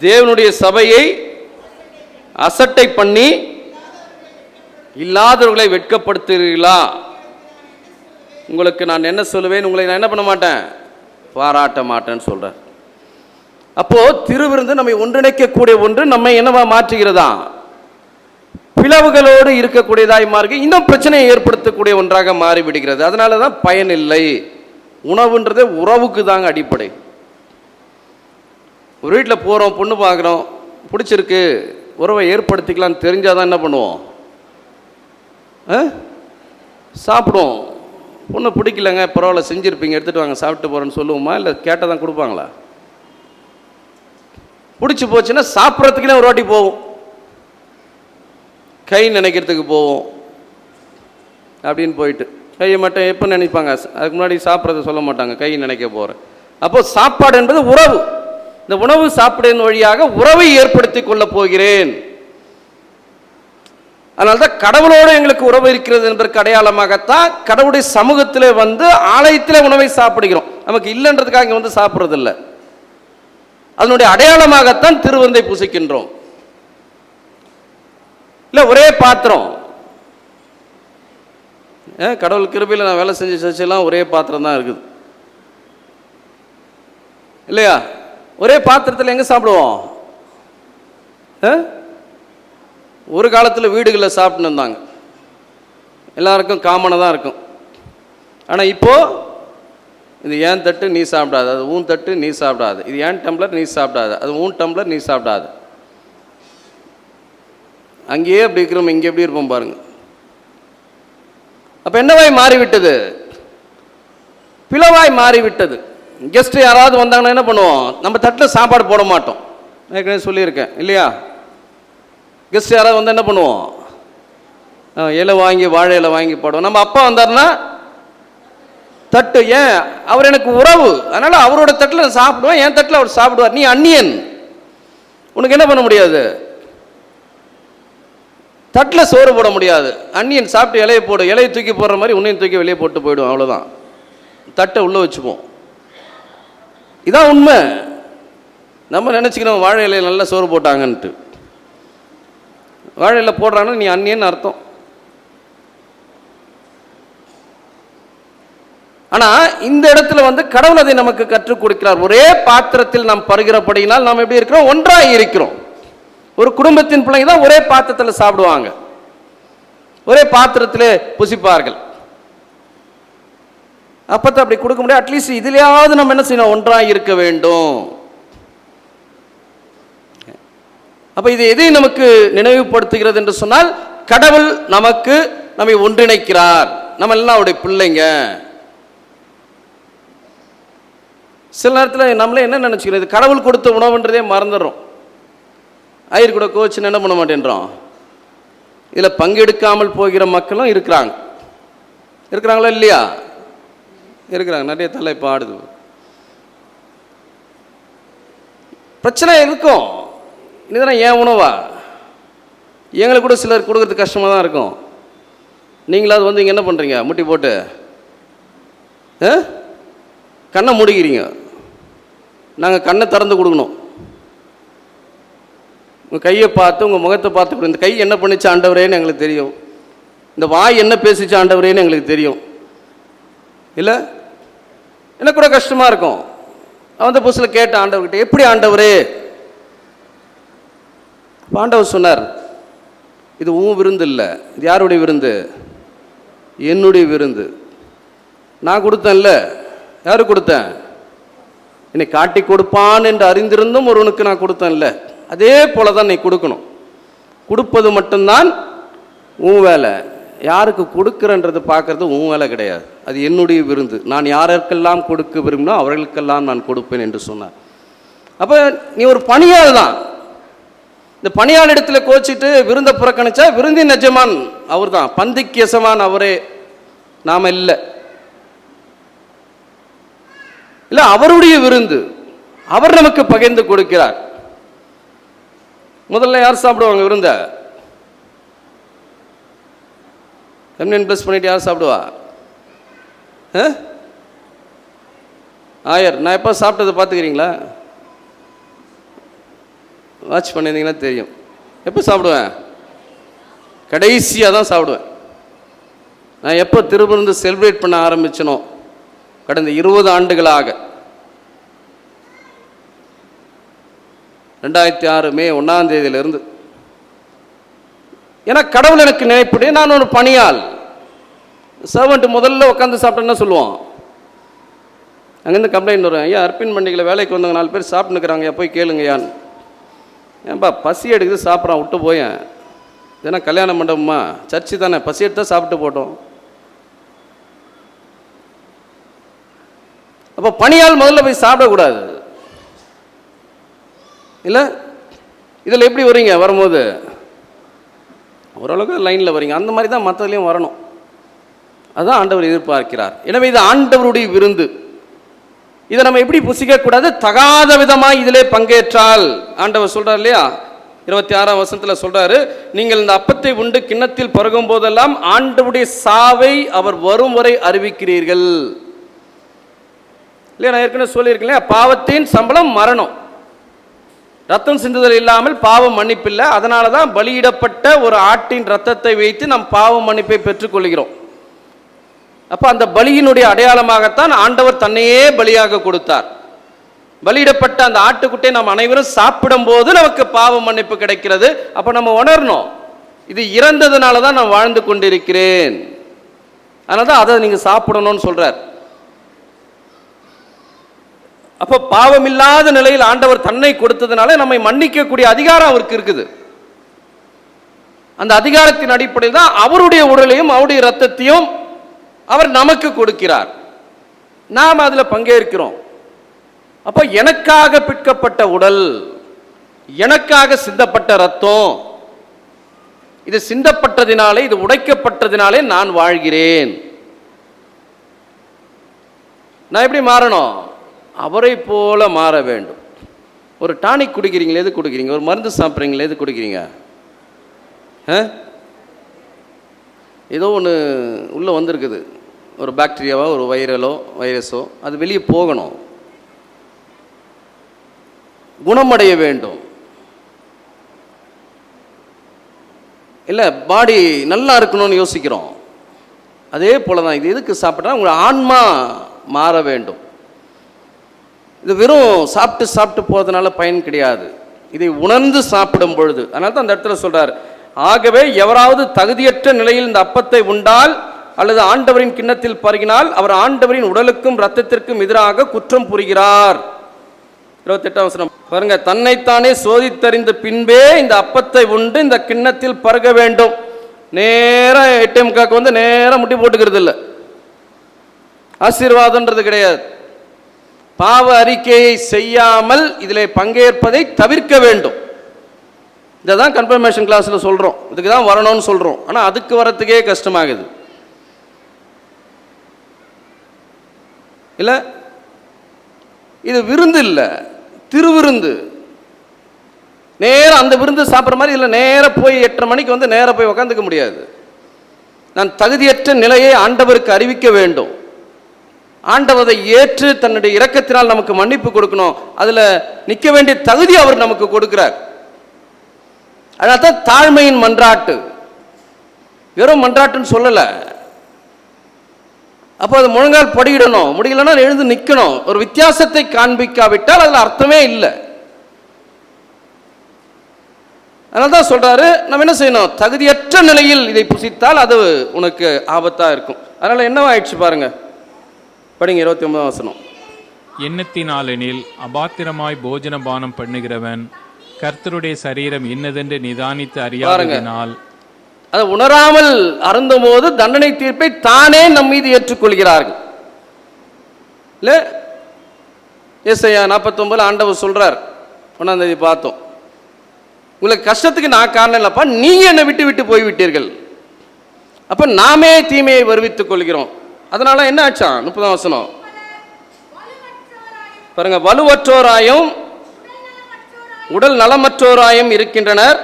தேவனுடைய சபையை அசட்டை பண்ணி இல்லாதவர்களை வெட்கப்படுத்துகிறீர்களா? உங்களுக்கு நான் என்ன சொல்லுவேன், உங்களை நான் என்ன பண்ண மாட்டேன், பாராட்ட மாட்டேன்னு சொல்றேன். அப்போ திருவிருந்து நம்மை ஒன்றிணைக்கக்கூடிய ஒன்று நம்மை என்னவா மாற்றுகிறதா, பிளவுகளோடு இருக்கக்கூடியதாய் மாறி இன்னும் பிரச்சனையை ஏற்படுத்தக்கூடிய ஒன்றாக மாறிவிடுகிறது. அதனால தான் பயனில்லை. உணவுன்றதே உறவுக்கு தாங்க அடிப்படை. ஒரு வீட்டில் போகிறோம், பொண்ணு பார்க்குறோம், பிடிச்சிருக்கு, உறவை ஏற்படுத்திக்கலான்னு தெரிஞ்சாதான் என்ன பண்ணுவோம், சாப்பிடுவோம். பொண்ணு பிடிக்கலங்க, பரவாயில்ல செஞ்சுருப்பீங்க, எடுத்துகிட்டு வாங்க சாப்பிட்டு போகிறேன்னு சொல்லுவோமா, இல்லை கேட்டால் தான் கொடுப்பாங்களா? பிடிச்சி போச்சுன்னா சாப்பிட்றதுக்குன்னே ஒரு வாட்டி போகும். கை நினைக்கிறதுக்கு போவோம் அப்படின்னு போயிட்டு கையை மட்டும் எப்போ நினைப்பாங்க, அதுக்கு முன்னாடி சாப்பிட்றத சொல்ல மாட்டாங்க, கை நினைக்க போகிறேன். அப்போ சாப்பாடு என்பது உறவு. இந்த உணவு சாப்பிடுவதன் வழியாக உறவை ஏற்படுத்தி கொள்ளப் போகிறேன். அதனால்தான் கடவுளோடு எங்களுக்கு உறவு இருக்கிறது என்பதற்கு அடையாளமாகத்தான் கடவுளுடைய சமூகத்திலே வந்து ஆலயத்திலே உணவை சாப்பிடுகிறோம். நமக்கு இல்லைன்றதுக்காக இங்கே வந்து சாப்பிட்றது இல்லை. அதனுடைய அடையாளமாகத்தான் திருவந்தை பூசிக்கின்றோம். இல்லை ஒரே பாத்திரம், கடவுள் கிருபையில் நான் வேலை செஞ்ச சர்ச்செல்லாம் ஒரே பாத்திரம் தான் இருக்குது இல்லையா? ஒரே பாத்திரத்தில் எங்கே சாப்பிடுவோம்? ஒரு காலத்தில் வீடுகளில் சாப்பிட்டு இருந்தாங்க, எல்லாருக்கும் காமனாக தான் இருக்கும். ஆனால் இப்போது இது ஏன் தட்டு நீ சாப்பிடாது, அது ஊன் தட்டு நீ சாப்பிடாது, இது ஏன் டம்ளர் நீ சாப்பிடாது, அது ஊன் டம்ளர் நீ சாப்பிடாது. அங்கேயே அப்படி இருக்கிறோம், இங்கே எப்படி இருப்போம் பாருங்க. அப்போ என்னவாய் மாறிவிட்டது? பிளவாய் மாறிவிட்டது. கெஸ்ட் யாராவது வந்தாங்கன்னா என்ன பண்ணுவோம்? நம்ம தட்டில் சாப்பாடு போட மாட்டோம். ஏற்கனவே சொல்லியிருக்கேன் இல்லையா? கெஸ்ட் யாராவது வந்தால் என்ன பண்ணுவோம்? இலை வாங்கி, வாழை இலை வாங்கி போடுவோம். நம்ம அப்பா வந்தார்னா தட்டு, ஏன்? அவர் எனக்கு உறவு, அதனால் அவரோட தட்டில் நான் சாப்பிடுவேன், என் தட்டில் அவர் சாப்பிடுவார். நீ அந்நியன், உனக்கு என்ன பண்ண முடியாது? தட்டில் சோறு போட முடியாது. அந்நியன் சாப்பிட்டு இலையை போடு, இலையை தூக்கி போடுற மாதிரி உன்னையும் தூக்கி வெளியே போட்டு போயிடுவோம், அவ்வளோதான். தட்டை உள்ளே வச்சுப்போம். இதான் உண்மை. நம்ம நினச்சிக்கணும் வாழை இலையில் நல்லா சோறு போட்டாங்கன்ட்டு. வாழை இலை போடுறாங்கன்னா நீ அந்நியன்னு அர்த்தம். ஆனால் இந்த இடத்துல வந்து கடவுள் அதை நமக்கு கற்றுக் கொடுக்கிறார். ஒரே பாத்திரத்தில் நாம் பருகிறபடியினால் நாம் எப்படி இருக்கிறோம்? ஒன்றாக இருக்கிறோம். ஒரு குடும்பத்தின் பிள்ளைங்க தான் ஒரே பாத்திரத்தில் சாப்பிடுவாங்க, ஒரே பாத்திரத்திலே புசிப்பார்கள். அப்போ அப்படி கொடுக்க முடியாது. அட்லீஸ்ட் இதுலையாவது நம்ம என்ன செய்யணும்? ஒன்றாக இருக்க வேண்டும். அப்போ இது எதை நமக்கு நினைவுபடுத்துகிறது என்று சொன்னால், கடவுள் நமக்கு நம்மை ஒன்றிணைக்கிறார். நம்ம எல்லாம் அவருடைய பிள்ளைங்க. சில நேரத்தில் நம்மளே என்ன நினச்சிக்கிறோம்? இது கடவுள் கொடுத்த உணவுன்றதே மறந்துடுறோம். ஐயர் கூட கோச்சுன்னு என்ன பண்ண மாட்டேன்றோம். இதில் பங்கெடுக்காமல் போகிற மக்களும் இருக்கிறாங்களா இல்லையா? இருக்கிறாங்க. நிறைய தலை இப்போ ஆடுது. பிரச்சனை இருக்கும். இதுதான் ஏன் உணவா? எங்களுக்கு கூட சிலர் கொடுக்கறது கஷ்டமாக தான் இருக்கும். நீங்களாவது வந்து இங்கே என்ன பண்ணுறீங்க? முட்டி போட்டு கண்ணை மூடிக்கிறீங்க. நாங்கள் கண்ணை திறந்து கொடுக்கணும். உங்கள் கையை பார்த்து, உங்கள் முகத்தை பார்த்து, இந்த கை என்ன பண்ணிச்சு ஆண்டவரேன்னு எங்களுக்கு தெரியும், இந்த வாய் என்ன பேசிச்சு ஆண்டவரேன்னு எங்களுக்கு தெரியும். இல்லை எனக்கு கூட கஷ்டமாக இருக்கும். நான் வந்து புதுசில் கேட்டேன் ஆண்டவர்கிட்ட, எப்படி ஆண்டவரே? ஆண்டவர் சொன்னார், இது உன் விருந்து இல்லை, இது யாருடைய விருந்து? என்னுடைய விருந்து. நான் கொடுத்தேன்ல. யாரு கொடுத்தேன்? என்னை காட்டி கொடுப்பான் என்று அறிந்திருந்தும் ஒருவனுக்கு நான் கொடுத்தேன்ல, அதே போல தான் நீ கொடுக்கணும். கொடுப்பது மட்டும்தான் உன் வேலை. யாருக்கு கொடுக்குறன்றது பார்க்கறது உன் வேலை கிடையாது. அது என்னுடைய விருந்து. நான் யாருக்கெல்லாம் கொடுக்க விரும்பினோ அவர்களுக்கெல்லாம் நான் கொடுப்பேன் என்று சொன்னார். அப்போ நீ ஒரு பணியாள் தான். இந்த பணியாள் இடத்துல கோச்சிட்டு விருந்தை புறக்கணிச்சா விருந்தின் எஜமான் அவர் தான், பந்திக்கு எசமான் அவரே, நாம இல்லை. இல்லை, அவருடைய விருந்து, அவர் நமக்கு பகிர்ந்து கொடுக்கிறார். முதல்ல யார் சாப்பிடுவாங்க விருந்த? எம்என் ப்ளஸ் பண்ணிட்டு யார் சாப்பிடுவா? ஆயர். நான் எப்போ சாப்பிட்டதை பார்த்துக்கிறீங்களா? வாட்ச் பண்ணியிருந்தீங்கன்னா தெரியும். எப்போ சாப்பிடுவேன்? கடைசியாக தான் சாப்பிடுவேன். நான் எப்போ திருவிருந்து செலிப்ரேட் பண்ண ஆரம்பிச்சனோ, கடந்த 20 ஆண்டுகளாக, 2006 மே 1ஆம் தேதியிலிருந்து. ஏன்னா கடவுள் எனக்கு நினைப்படி, நான் ஒரு பணியாள். சர்வெண்ட் முதல்ல உட்காந்து சாப்பிட்டேன்னா சொல்லுவோம், அங்கேருந்து கம்ப்ளைண்ட் வரும், ஐயா அர்ப்பின் பண்டிகையில் வேலைக்கு வந்தவங்க 4 பேர் சாப்பிட்டுக்கிறாங்க, போய் கேளுங்கயான்னு. ஏன்பா பசி எடுக்குது, சாப்பிட்றான், விட்டு போயேன். ஏன்னா கல்யாண மண்டபமா, சர்ச்சு தானே, பசி எடுத்தால் சாப்பிட்டு போட்டோம். அப்போ பணியால் முதல்ல போய் சாப்பிடக்கூடாது இல்லை? இதில் எப்படி வரீங்க? வரும்போது ஓரளவுக்கு லைனில் வரீங்க. அந்த மாதிரி தான் மற்றதுலேயும் வரணும். அதுதான் ஆண்டவர் எதிர்பார்க்கிறார். எனவே இது ஆண்டவருடைய விருந்து. இதை நம்ம எப்படி புசிக்கக்கூடாது? தகாத விதமாக இதிலே பங்கேற்றால். ஆண்டவர் சொல்கிறார் இல்லையா, 26ஆம் வசனத்தில் சொல்கிறாரு, நீங்கள் இந்த அப்பத்தை உண்டு கிண்ணத்தில் பருகும் போதெல்லாம் ஆண்டவருடைய சாவை அவர் வரும் வரை அறிவிக்கிறீர்கள். இல்லையா, நான் ஏற்கனவே சொல்லியிருக்கேன் இல்லையா, பாவத்தின் சம்பளம் மரணம். ரத்தம் சிந்துதல் இல்லாமல் பாவம் மன்னிப்பில்லை. அதனால தான் பலியிடப்பட்ட ஒரு ஆட்டின் ரத்தத்தை வைத்து நாம் பாவ மன்னிப்பை பெற்றுக்கொள்கிறோம். அப்போ அந்த பலியினுடைய அடையாளமாகத்தான் ஆண்டவர் தன்னையே பலியாக கொடுத்தார். பலியிடப்பட்ட அந்த ஆட்டுக்குட்டை நாம் அனைவரும் சாப்பிடும் போது நமக்கு பாவ மன்னிப்பு கிடைக்கிறது. அப்போ நம்ம உணரணும், இது இறந்ததுனால தான் நான் வாழ்ந்து கொண்டிருக்கிறேன். அதனால தான் அதை நீங்கள் சாப்பிடணும்னு சொல்றார். அப்போ பாவம் இல்லாத நிலையில் ஆண்டவர் தன்னை கொடுத்ததுனால நம்மை மன்னிக்கக்கூடிய அதிகாரம் அவருக்கு இருக்குது. அந்த அதிகாரத்தின் அடிப்படையில் தான் அவருடைய உடலையும் அவருடைய இரத்தத்தையும் அவர் நமக்கு கொடுக்கிறார். நாம் அதில் பங்கேற்கிறோம். அப்போ எனக்காக பிற்கப்பட்ட உடல், எனக்காக சிந்தப்பட்ட ரத்தம், இது சிந்தப்பட்டதினாலே, இது உடைக்கப்பட்டதினாலே நான் வாழ்கிறேன். நான் எப்படி மாறணும்? அவரை போல மாற வேண்டும். ஒரு டானிக் குடிக்கிறீங்களே, எது குடிக்கிறீங்க? ஒரு மருந்து சாப்பிட்றீங்களே, எது குடிக்கிறீங்க? ஏதோ ஒன்று உள்ளே வந்திருக்குது, ஒரு பாக்டீரியாவோ ஒரு வைரஸோ, அது வெளியே போகணும், குணமடைய வேண்டும். இல்லை பாடி நல்லா இருக்கணும்னு யோசிக்கிறோம். அதே போல தான் இது. எதுக்கு சாப்பிட்றா? உங்கள் ஆன்மா மாற வேண்டும். இது வெறும் சாப்பிட்டு போகிறதுனால பயன் கிடையாது. இதை உணர்ந்து சாப்பிடும் பொழுது. அதனால தான் அந்த இடத்துல சொல்றார், ஆகவே எவராவது தகுதியற்ற நிலையில் இந்த அப்பத்தை உண்டால் அல்லது ஆண்டவரின் கிண்ணத்தில் பருகினால் அவர் ஆண்டவரின் உடலுக்கும் இரத்தத்திற்கும் எதிராக குற்றம் புரிகிறார். 28ஆம் வசனம் பாருங்க, தன்னைத்தானே சோதித்தறிந்த பின்பே இந்த அப்பத்தை உண்டு இந்த கிண்ணத்தில் பருக வேண்டும். நேரம் 8:45 வந்து நேரம் முட்டி போட்டுக்கிறது இல்லை, ஆசீர்வாதம்ன்றது கிடையாது. பாவ அறிக்கையை செய்யாமல் இதில் பங்கேற்பதை தவிர்க்க வேண்டும். இதை தான் கன்ஃபர்மேஷன் கிளாஸில் சொல்கிறோம், இதுக்கு தான் வரணும்னு சொல்கிறோம். ஆனால் அதுக்கு வரத்துக்கே கஷ்டமாகுது இல்லை. இது விருந்து இல்லை, திருவிருந்து. நேரம் அந்த விருந்து சாப்பிட்ற மாதிரி இல்லை. நேராக போய் 8:30 மணிக்கு வந்து நேராக போய் உக்காந்துக்க முடியாது. நான் தகுதியற்ற நிலையை ஆண்டவருக்கு அறிவிக்க வேண்டும். ஆண்டவரை ஏற்று தன்னுடைய இரக்கத்தினால் நமக்கு மன்னிப்பு கொடுக்கணும். அதில் நிற்க வேண்டிய தகுதி அவர் நமக்கு கொடுக்கிறார். அதனால தான் தாழ்மையின் மன்றாட்டு. வெறும் மன்றாட்டுன்னு சொல்லலை. அப்போ அது முழங்கால் படியிடணும், முடியலன்னா எழுந்து நிற்கணும். ஒரு வித்தியாசத்தை காண்பிக்காவிட்டால் அதில் அர்த்தமே இல்லை. அதனால தான் சொல்றாரு, நம்ம என்ன செய்யணும்? தகுதியற்ற நிலையில் இதை புசித்தால் அது உனக்கு ஆபத்தா இருக்கும். அதனால என்னவாயிடுச்சு பாருங்க, படிங்க 29ஆம் வசனம். எண்ணத்தினாலெனில் அபாத்திரமாய் போஜன பானம் பண்ணுகிறவன் கர்த்தருடைய சரீரம் இன்னதென்று நிதானித்து அறியாததினால், அதை உணராமல் அருந்தும் போது தண்டனை தீர்ப்பை தானே நம் மீது ஏற்றுக்கொள்கிறார்கள். இல்ல, ஏசாயா 49 ஆண்டவர் சொல்றார், 1ஆம் தேதி பார்த்தோம், உங்களுக்கு கஷ்டத்துக்கு நான் காரணம் இல்லப்பா, நீங்க என்னை விட்டு போய்விட்டீர்கள். அப்ப நாமே தீமையை வருவித்துக் கொள்கிறோம். அதனால என்ன ஆச்சா? 30ஆம் வசனம் பாருங்க, வலுவற்றோராயும் உடல் நலமற்றோராயும் இருக்கின்றனர்.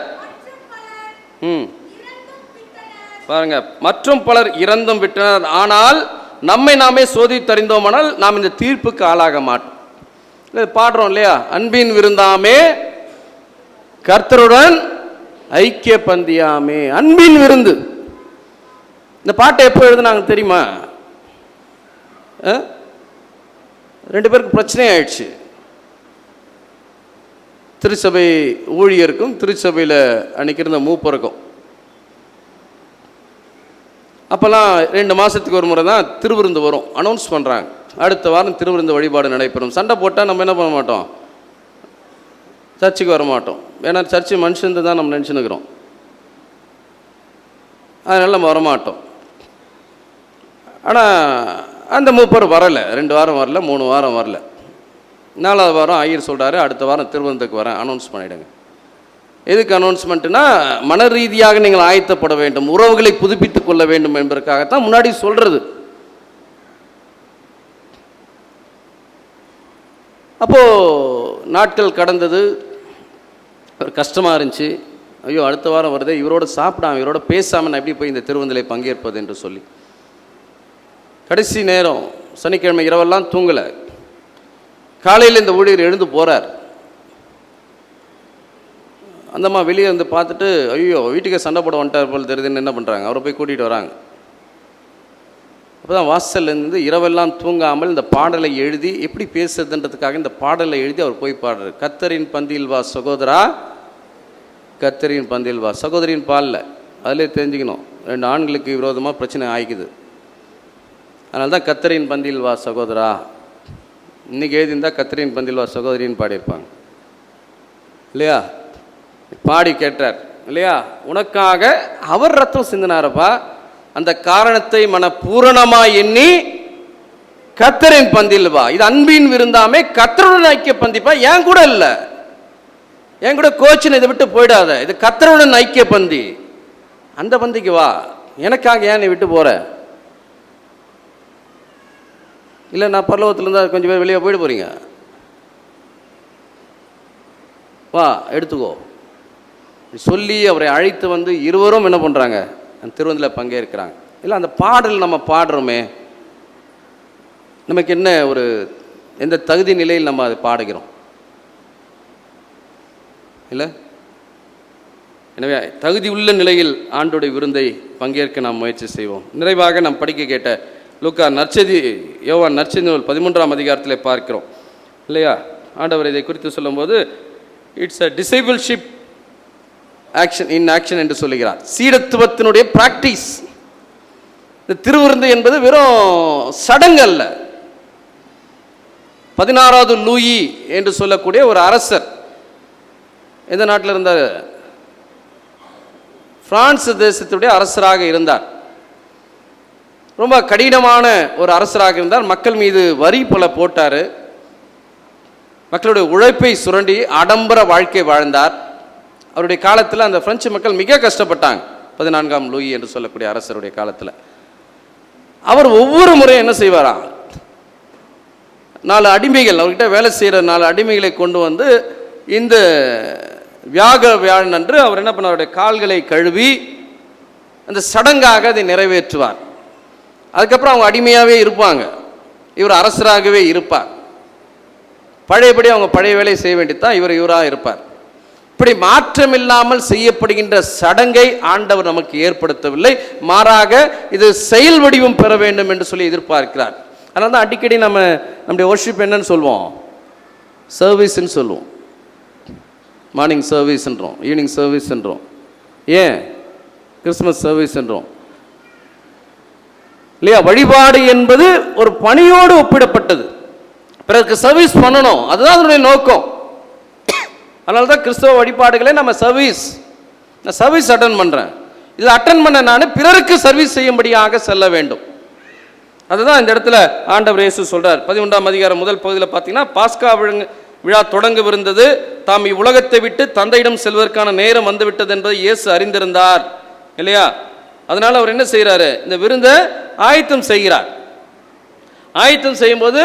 பாருங்க, மற்றும் பலர் இறந்தும் விட்டனர். ஆனால் நம்மை நாமே சோதித்தறிந்தோமானால் நாம் இந்த தீர்ப்புக்கு ஆளாக மாட்டோம். பாடுறோம் இல்லையா, அன்பின் விருந்தாமே கர்த்தருடன் ஐக்கிய பந்தியாமே. அன்பின் விருந்து. இந்த பாட்டை எப்போ எழுதுனாங்க தெரியுமா? 2 பேருக்கு பிரச்சனை ஆயிடுச்சு. திருச்சபை ஊழியருக்கும் திருச்சபையில் அன்னைக்கு இருந்த மூப்பருக்கும். அப்போல்லாம் 2 மாதத்துக்கு ஒரு முறை தான் திருவிருந்து வரும், அனௌன்ஸ் பண்ணுறாங்க. அடுத்த வாரம் திருவிருந்து வழிபாடு நடைபெறும். சண்டை போட்டால் நம்ம என்ன பண்ண மாட்டோம்? சர்ச்சுக்கு வர மாட்டோம். ஏன்னா சர்ச்சு மனுஷன் தான் நம்ம நினச்சினுக்கிறோம். அதனால் நம்ம வரமாட்டோம். ஆனால் அந்த மூப்பர் வரலை. 2 வாரம் வரல, 3 வாரம் வரல. 4ஆவது வாரம் ஐயர் சொல்கிறாரு, அடுத்த வாரம் திருவிருந்துக்கு வரேன், அனௌன்ஸ் பண்ணிவிடுங்க. எதுக்கு அனௌன்ஸ்மெண்ட்னா, மன ரீதியாக நீங்கள் ஆயத்தப்பட வேண்டும், உறவுகளை புதுப்பித்துக் கொள்ள வேண்டும் என்பதற்காகத்தான் முன்னாடி சொல்றது. அப்போ நாட்கள் கடந்தது, ஒரு கஷ்டமாக இருந்துச்சு. ஐயோ அடுத்த வாரம் வருதே, இவரோட சாப்பிடாம இவரோட பேசாமல் நான் எப்படி போய் இந்த திருவிருந்திலே பங்கேற்பது என்று சொல்லி கடைசி நேரம் சனிக்கிழமை இரவெல்லாம் தூங்கலை. காலையில் இந்த ஊழியர் எழுந்து போகிறார். அந்தம்மா வெளியே வந்து பார்த்துட்டு, ஐயோ வீட்டுக்கே சண்டை போட வந்துட்டார் போல் தெரியுதுன்னு என்ன பண்ணுறாங்க, அவரை போய் கூட்டிகிட்டு வராங்க. அப்போ தான் வாசல்லேருந்து இரவெல்லாம் தூங்காமல் இந்த பாடலை எழுதி, எப்படி பேசுறதுன்றதுக்காக இந்த பாடலை எழுதி அவர் போய் பாடுறார். கர்த்தரின் பந்தியில் வா சகோதரா, கர்த்தரின் பந்தியில் வா. சகோதரின் பாலில் அதிலே தெரிஞ்சுக்கணும், 2 ஆண்களுக்கு விரோதமாக பிரச்சனை ஆகிக்குது. அதனால தான் கர்த்தரின் பந்தியில் வா சகோதரா. இன்றைக்கி எழுதியிருந்தால் கர்த்தரின் பந்தியில் வா சகோதரின்னு பாடியிருப்பாங்க இல்லையா? பாடி கேட்டார் இல்லையா? உனக்காக அவர் ரத்தம் சிந்தினாரப்பா, அந்த காரணத்தை மனப்பூரணமாக எண்ணி கர்த்தரின் பந்தியில் வா. இது அன்பின் விருந்தாமே, கர்த்தருடன் ஐக்கிய பந்திப்பா. ஏன் கூட இல்லை, என் கூட கோச்சின்னு இதை விட்டு போயிடாத, இது கர்த்தருடன் ஐக்கிய பந்தி, அந்த பந்திக்கு வா. எனக்காக ஏன் நீ விட்டு போற? இல்லை நான் பரலோகத்திலேருந்து கொஞ்சம் பேர் வெளியே போயிட போறீங்க, வா எடுத்துக்கோ சொல்லி அவரை அழைத்து வந்து இருவரும் என்ன பண்ணுறாங்க, அந்த திருவிருந்தில் பங்கேற்கிறாங்க. இல்லை அந்த பாடல் நம்ம பாடுறோமே, நமக்கு என்ன ஒரு எந்த தகுதி நிலையில் நம்ம அதை பாடுகிறோம் இல்லை? எனவே தகுதி உள்ள நிலையில் ஆண்டோடைய விருந்தை பங்கேற்க நாம் முயற்சி செய்வோம். நிறைவாக நாம் படிக்க கேட்ட லூக்கா நற்செய்தி, யோவான் நற்செய்தி நூல் 13ஆம் அதிகாரத்தில் பார்க்கிறோம் இல்லையா? ஆண்டவர் இதை குறித்து சொல்லும்போது, it's a discipleship action in action என்று சொல்லுகிறார். சீடத்துவத்தினுடைய பிராக்டிஸ். இந்த திருவிருந்து என்பது வெறும் சடங்கு அல்ல. 16வது லூயி என்று சொல்லக்கூடிய ஒரு அரசர் எந்த நாட்டில் இருந்தார்? பிரான்ஸ் தேசத்துடைய அரசராக இருந்தார். ரொம்ப கடினமான ஒரு அரசராக இருந்தார். மக்கள் மீது வரி பல போட்டார். மக்களுடைய உழைப்பை சுரண்டி ஆடம்பர வாழ்க்கை வாழ்ந்தார். அவருடைய காலத்தில் அந்த பிரெஞ்சு மக்கள் மிக கஷ்டப்பட்டாங்க. 14ஆம் லூயி என்று சொல்லக்கூடிய அரசருடைய காலத்தில் அவர் ஒவ்வொரு முறையும் என்ன செய்வாராம், 4 அடிமைகள், அவர்கிட்ட வேலை செய்கிற 4 அடிமைகளை கொண்டு வந்து இந்த வியாழன் அன்று அவர் என்ன பண்ண, அவருடைய கால்களை கழுவி அந்த சடங்காக அதை நிறைவேற்றுவார். அதுக்கப்புறம் அவங்க அடிமையாகவே இருப்பாங்க, இவர் அரசராகவே இருப்பார். பழையபடி அவங்க பழைய வேலையை செய்ய வேண்டியதான், இவராக இருப்பார். இப்படி மாற்றமில்லாமல் செய்யப்படுகின்ற சடங்கை ஆண்டவர் நமக்கு ஏற்படுத்தவில்லை, மாறாக இது செயல் வடிவம் பெற வேண்டும் என்று சொல்லி எதிர்பார்க்கிறார். அதனால தான் அடிக்கடி நம்முடைய வர்ஷிப் என்னன்னு சொல்லுவோம், சர்வீஸ்ன்னு சொல்லுவோம். மார்னிங் சர்வீஸ்ன்றோம், ஈவினிங் சர்வீஸ்ன்றோம், ஏன் கிறிஸ்மஸ் சர்வீஸ்ன்றோம் இல்லையா? வழிபாடு என்பது ஒரு பணியோடு ஒப்பிடப்பட்டது. பிறருக்கு சர்வீஸ் பண்ணணும், அதுதான் அதனுடைய நோக்கம். அதனால தான் கிறிஸ்தவ வழிபாடுகளை நம்ம நான் சர்வீஸ் அட்டன் பண்ணுறேன், இதில் அட்டன் பண்ண நான் பிறருக்கு சர்வீஸ் செய்யும்படியாக செல்ல வேண்டும். அதுதான் இந்த இடத்துல ஆண்டவர் இயேசு சொல்றார். 11ஆம் அதிகாரம் முதல் பகுதியில் பார்த்தீங்கன்னா, பாஸ்கா விழா தொடங்கவிருந்தது, தாம் இவ்வுலகத்தை விட்டு தந்தையிடம் செல்வதற்கான நேரம் வந்துவிட்டது என்பதை இயேசு அறிந்திருந்தார் இல்லையா? அதனால அவர் என்ன செய்கிறாரு, இந்த விருந்தை ஆயத்தம் செய்கிறார். ஆயத்தம் செய்யும்போது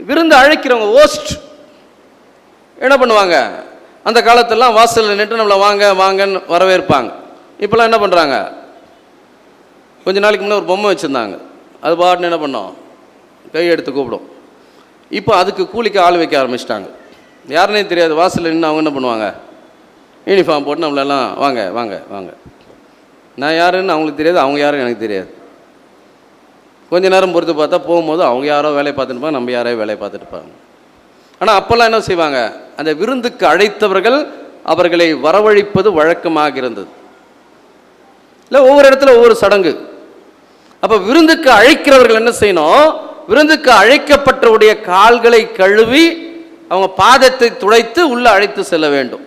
விருந்து அழைக்கிறவங்க ஹோஸ்ட் என்ன பண்ணுவாங்க, அந்த காலத்திலலாம் வாசலில் நின்று நம்மளை வாங்க வாங்கன்னு வரவேற்பாங்க. இப்போலாம் என்ன பண்ணுறாங்க, கொஞ்ச நாளைக்கு முன்னே ஒரு பொம்மை வச்சுருந்தாங்க, அது பாட்டுன்னு என்ன பண்ணோம், கை எடுத்து கூப்பிடும். இப்போ அதுக்கு கூலிக்கு ஆள் வைக்க ஆரம்பிச்சிட்டாங்க. யாருன்னே தெரியாது, வாசலில் நின்று அவங்க என்ன பண்ணுவாங்க, யூனிஃபார்ம் போட்டு நம்மளெல்லாம் வாங்க வாங்க வாங்க, நான் யாருன்னு அவங்களுக்கு தெரியாது, அவங்க யாருன்னு எனக்கு தெரியாது. கொஞ்ச நேரம் பொறுத்து பார்த்தா போகும்போது அவங்க யாரோ வேலையை பார்த்துட்டு இருப்பாங்க, நம்ம யாரோ வேலையை பார்த்துட்டு இருப்பாங்க. ஆனால் அப்போல்லாம் என்ன செய்வாங்க, அந்த விருந்துக்கு அழைத்தவர்கள் அவர்களை வரவழைப்பது வழக்கமாக இருந்தது. இல்லை, ஒவ்வொரு இடத்துல ஒவ்வொரு சடங்கு. அப்போ விருந்துக்கு அழைக்கிறவர்கள் என்ன செய்யணும், விருந்துக்கு அழைக்கப்பட்டவுடைய கால்களை கழுவி அவங்க பாதத்தை துடைத்து உள்ளே அழைத்து செல்ல வேண்டும்.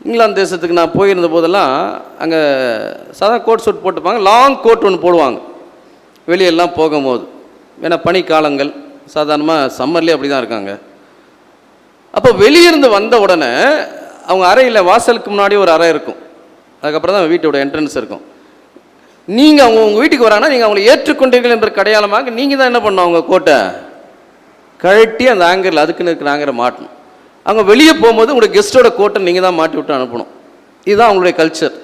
இங்கிலாந்து தேசத்துக்கு நான் போயிருந்த போதெல்லாம் அங்கே சாதாரண கோட் சூட் போட்டுப்பாங்க, லாங் கோட் ஒன்று போடுவாங்க வெளியெல்லாம் போகும்போது. ஏன்னா பனி காலங்கள், சாதாரணமாக சம்மர்லேயே அப்படி தான் இருக்காங்க. அப்போ வெளியிருந்து வந்த உடனே அவங்க அறையில் வாசலுக்கு முன்னாடி ஒரு அறை இருக்கும், அதுக்கப்புறம் தான் வீட்டோட என்ட்ரன்ஸ் இருக்கும். நீங்கள் அவங்க உங்கள் வீட்டுக்கு வராங்கன்னா நீங்கள் அவங்களை ஏற்றுக்கொண்டீர்கள் என்ற அடையாளமாக நீங்கள் தான் என்ன பண்ணணும், அவங்க கோட்டை கழட்டி அந்த ஆங்கரில் அதுக்குன்னு இருக்கிற ஆங்கரை மாட்டணும். அவங்க வெளியே போகும்போது உங்களுடைய கெஸ்ட்டோட கோட்டை நீங்கள் தான் மாட்டி விட்டு அனுப்பணும். இதுதான் அவங்களுடைய கல்ச்சர்.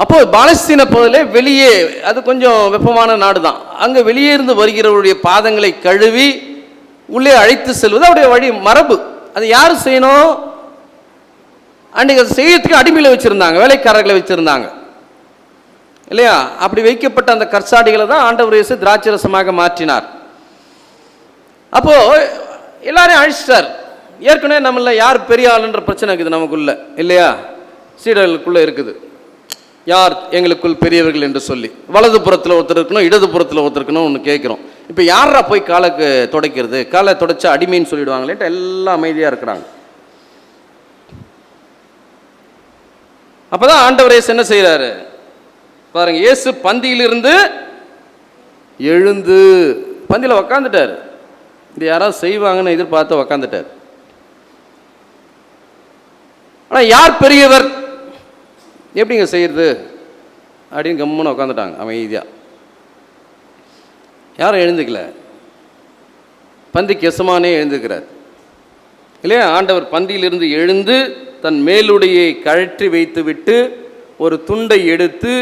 அப்போ பாலஸ்தீன பகுதியிலே வெளியே, அது கொஞ்சம் வெப்பமான நாடு தான், அங்கே வெளியே இருந்து வருகிறவருடைய பாதங்களை கழுவி உள்ளே அழைத்து செல்வது அவருடைய வழி மரபு. அது யார் செய்யணும்? அன்றைக்கு அது செய்யறதுக்கு அடிமையில் வச்சுருந்தாங்க, வேலைக்காரர்களை வச்சுருந்தாங்க இல்லையா? அப்படி வைக்கப்பட்ட அந்த கற்சாடிகளை தான் ஆண்டவர் இயேசு திராட்சை ரசமாக மாற்றினார். அப்போ எல்லாரையும் அழிச்சிட்டார். ஏற்கனவே நம்மள யார் பெரிய ஆளுன்ற பிரச்சனை இருக்குது நமக்குள்ள இல்லையா? சீடர்களுக்குள்ள இருக்குது, யார் எங்களுக்குள் பெரியவர்கள் என்று சொல்லி. வலது புறத்தில் ஒருத்தர் இருக்கணும், இடது புறத்தில் ஒருத்தர் இருக்கணும் ஒன்று கேட்குறோம். இப்போ யாரா போய் காலுக்கு துடைக்கிறது? காலை துடைச்சா அடிமைன்னு சொல்லிடுவாங்களேன்ட்டு எல்லாம் அமைதியாக இருக்கிறாங்க. அப்போதான் ஆண்டவர் இயேசு என்ன செய்கிறாரு பாருங்க. இயேசு பந்தியிலிருந்து எழுந்து பந்தியில் உக்காந்துட்டார். இது யாராவது செய்வாங்கன்னு எதிர்பார்த்து உக்காந்துட்டார். ஆனால் யார் பெரியவர், எப்படிங்க செய்யறது அப்படின்னு கம்முன்னு உட்காந்துட்டாங்க அமைதியாக. யாரும் எழுந்துக்கல. பந்திக்கு எசமானே எழுந்துக்கிறார் இல்லையா? ஆண்டவர் பந்தியிலிருந்து எழுந்து தன் மேலுடையை கழற்றி வைத்து விட்டு ஒரு துண்டை எடுத்து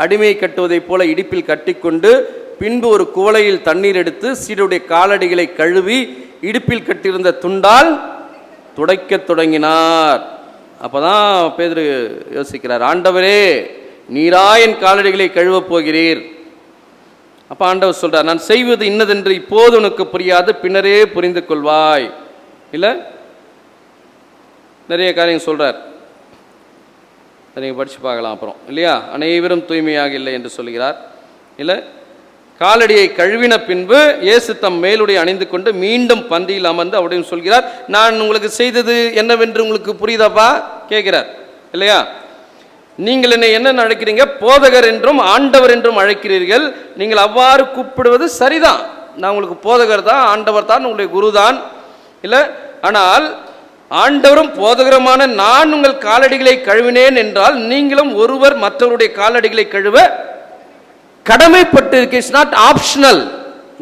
அடிமை கட்டுவதைப் போல இடுப்பில் கட்டிக்கொண்டு பின்பு ஒரு குவளையில் தண்ணீர் எடுத்து சீடருடைய காலடிகளை கழுவி இடுப்பில் கட்டியிருந்த துண்டால் துடைக்க தொடங்கினார். அப்போதான் பேதுரு யோசிக்கிறார், ஆண்டவரே நீரா என் காலடிகளை கழுவப் போகிறீர். அப்போ ஆண்டவர் சொல்றார், நான் செய்வது இன்னதென்று இப்போது உனக்கு புரியாது, பின்னரே புரிந்து கொள்வாய். இல்லை நிறைய காரியம் சொல்றார், நீங்கள் படித்து பார்க்கலாம் அப்புறம் இல்லையா? அனைவரும் தூய்மையாக இல்லை என்று சொல்கிறார். இல்லை காலடியை கழுவின பின்பு இயேசு தம் மேலுடைய அணிந்து கொண்டு மீண்டும் பந்தியில் அமர்ந்து அப்படின்னு சொல்கிறார், நான் உங்களுக்கு செய்தது என்னவென்று உங்களுக்கு புரியுதாப்பா கேட்கிறார் இல்லையா? நீங்கள் என்னை என்ன அழைக்கிறீங்க? போதகர் என்றும் ஆண்டவர் என்றும் அழைக்கிறீர்கள். நீங்கள் அவ்வாறு கூப்பிடுவது சரிதான். நான் உங்களுக்கு போதகர் தான், ஆண்டவர் தான், உங்களுடைய குரு தான் இல்லை. ஆனால் ஆண்டவரும் போதகரமான நான் உங்கள் காலடிகளை கழுவினேன் என்றால் நீங்களும் ஒருவர் மற்றவருடைய காலடிகளை கழுவ கடமைப்பட்டு இருக்கு. இட்ஸ் நாட் ஆப்ஷனல்,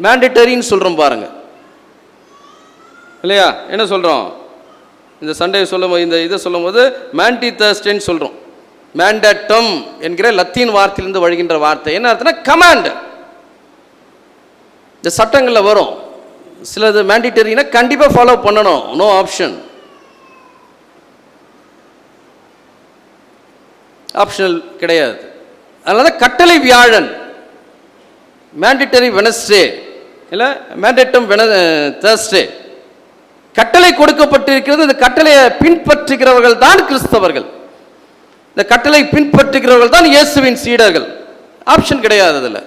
மேண்டேட்டரின்னு சொல்றோம் பாருங்க இல்லையா? என்ன சொல்றோம்? இந்த சண்டே சொல்லும் போது, இந்த இதை சொல்லும் போது மேண்டி தர்ஸ்டேன்னு சொல்றோம். மேண்டட்டம் என்கிற லத்தீன் வார்த்தையிலிருந்து வழிகின்ற வார்த்தை என்ன அர்த்தம்னா கமாண்ட். இந்த சட்டங்களில் வரும் சிலது மேண்டிட்டரினா கண்டிப்பாக ஃபாலோ பண்ணணும், நோ ஆப்ஷன். ஆப்ஷனல் கிடையாது. அதனால கட்டளை வியாழன், மேண்டிட்டரி வெனஸ்டே இல்லை மேண்டட்டம் தர்ஸ்டே. கட்டளை கொடுக்கப்பட்டிருக்கிறது. இந்த கட்டளையை பின்பற்றுகிறவர்கள் தான் கிறிஸ்தவர்கள். இந்த கட்டளை பின்பற்றுகிறவர்கள் தான் இயேசுவின் சீடர்கள். ஆப்ஷன் கிடையாது அதில்.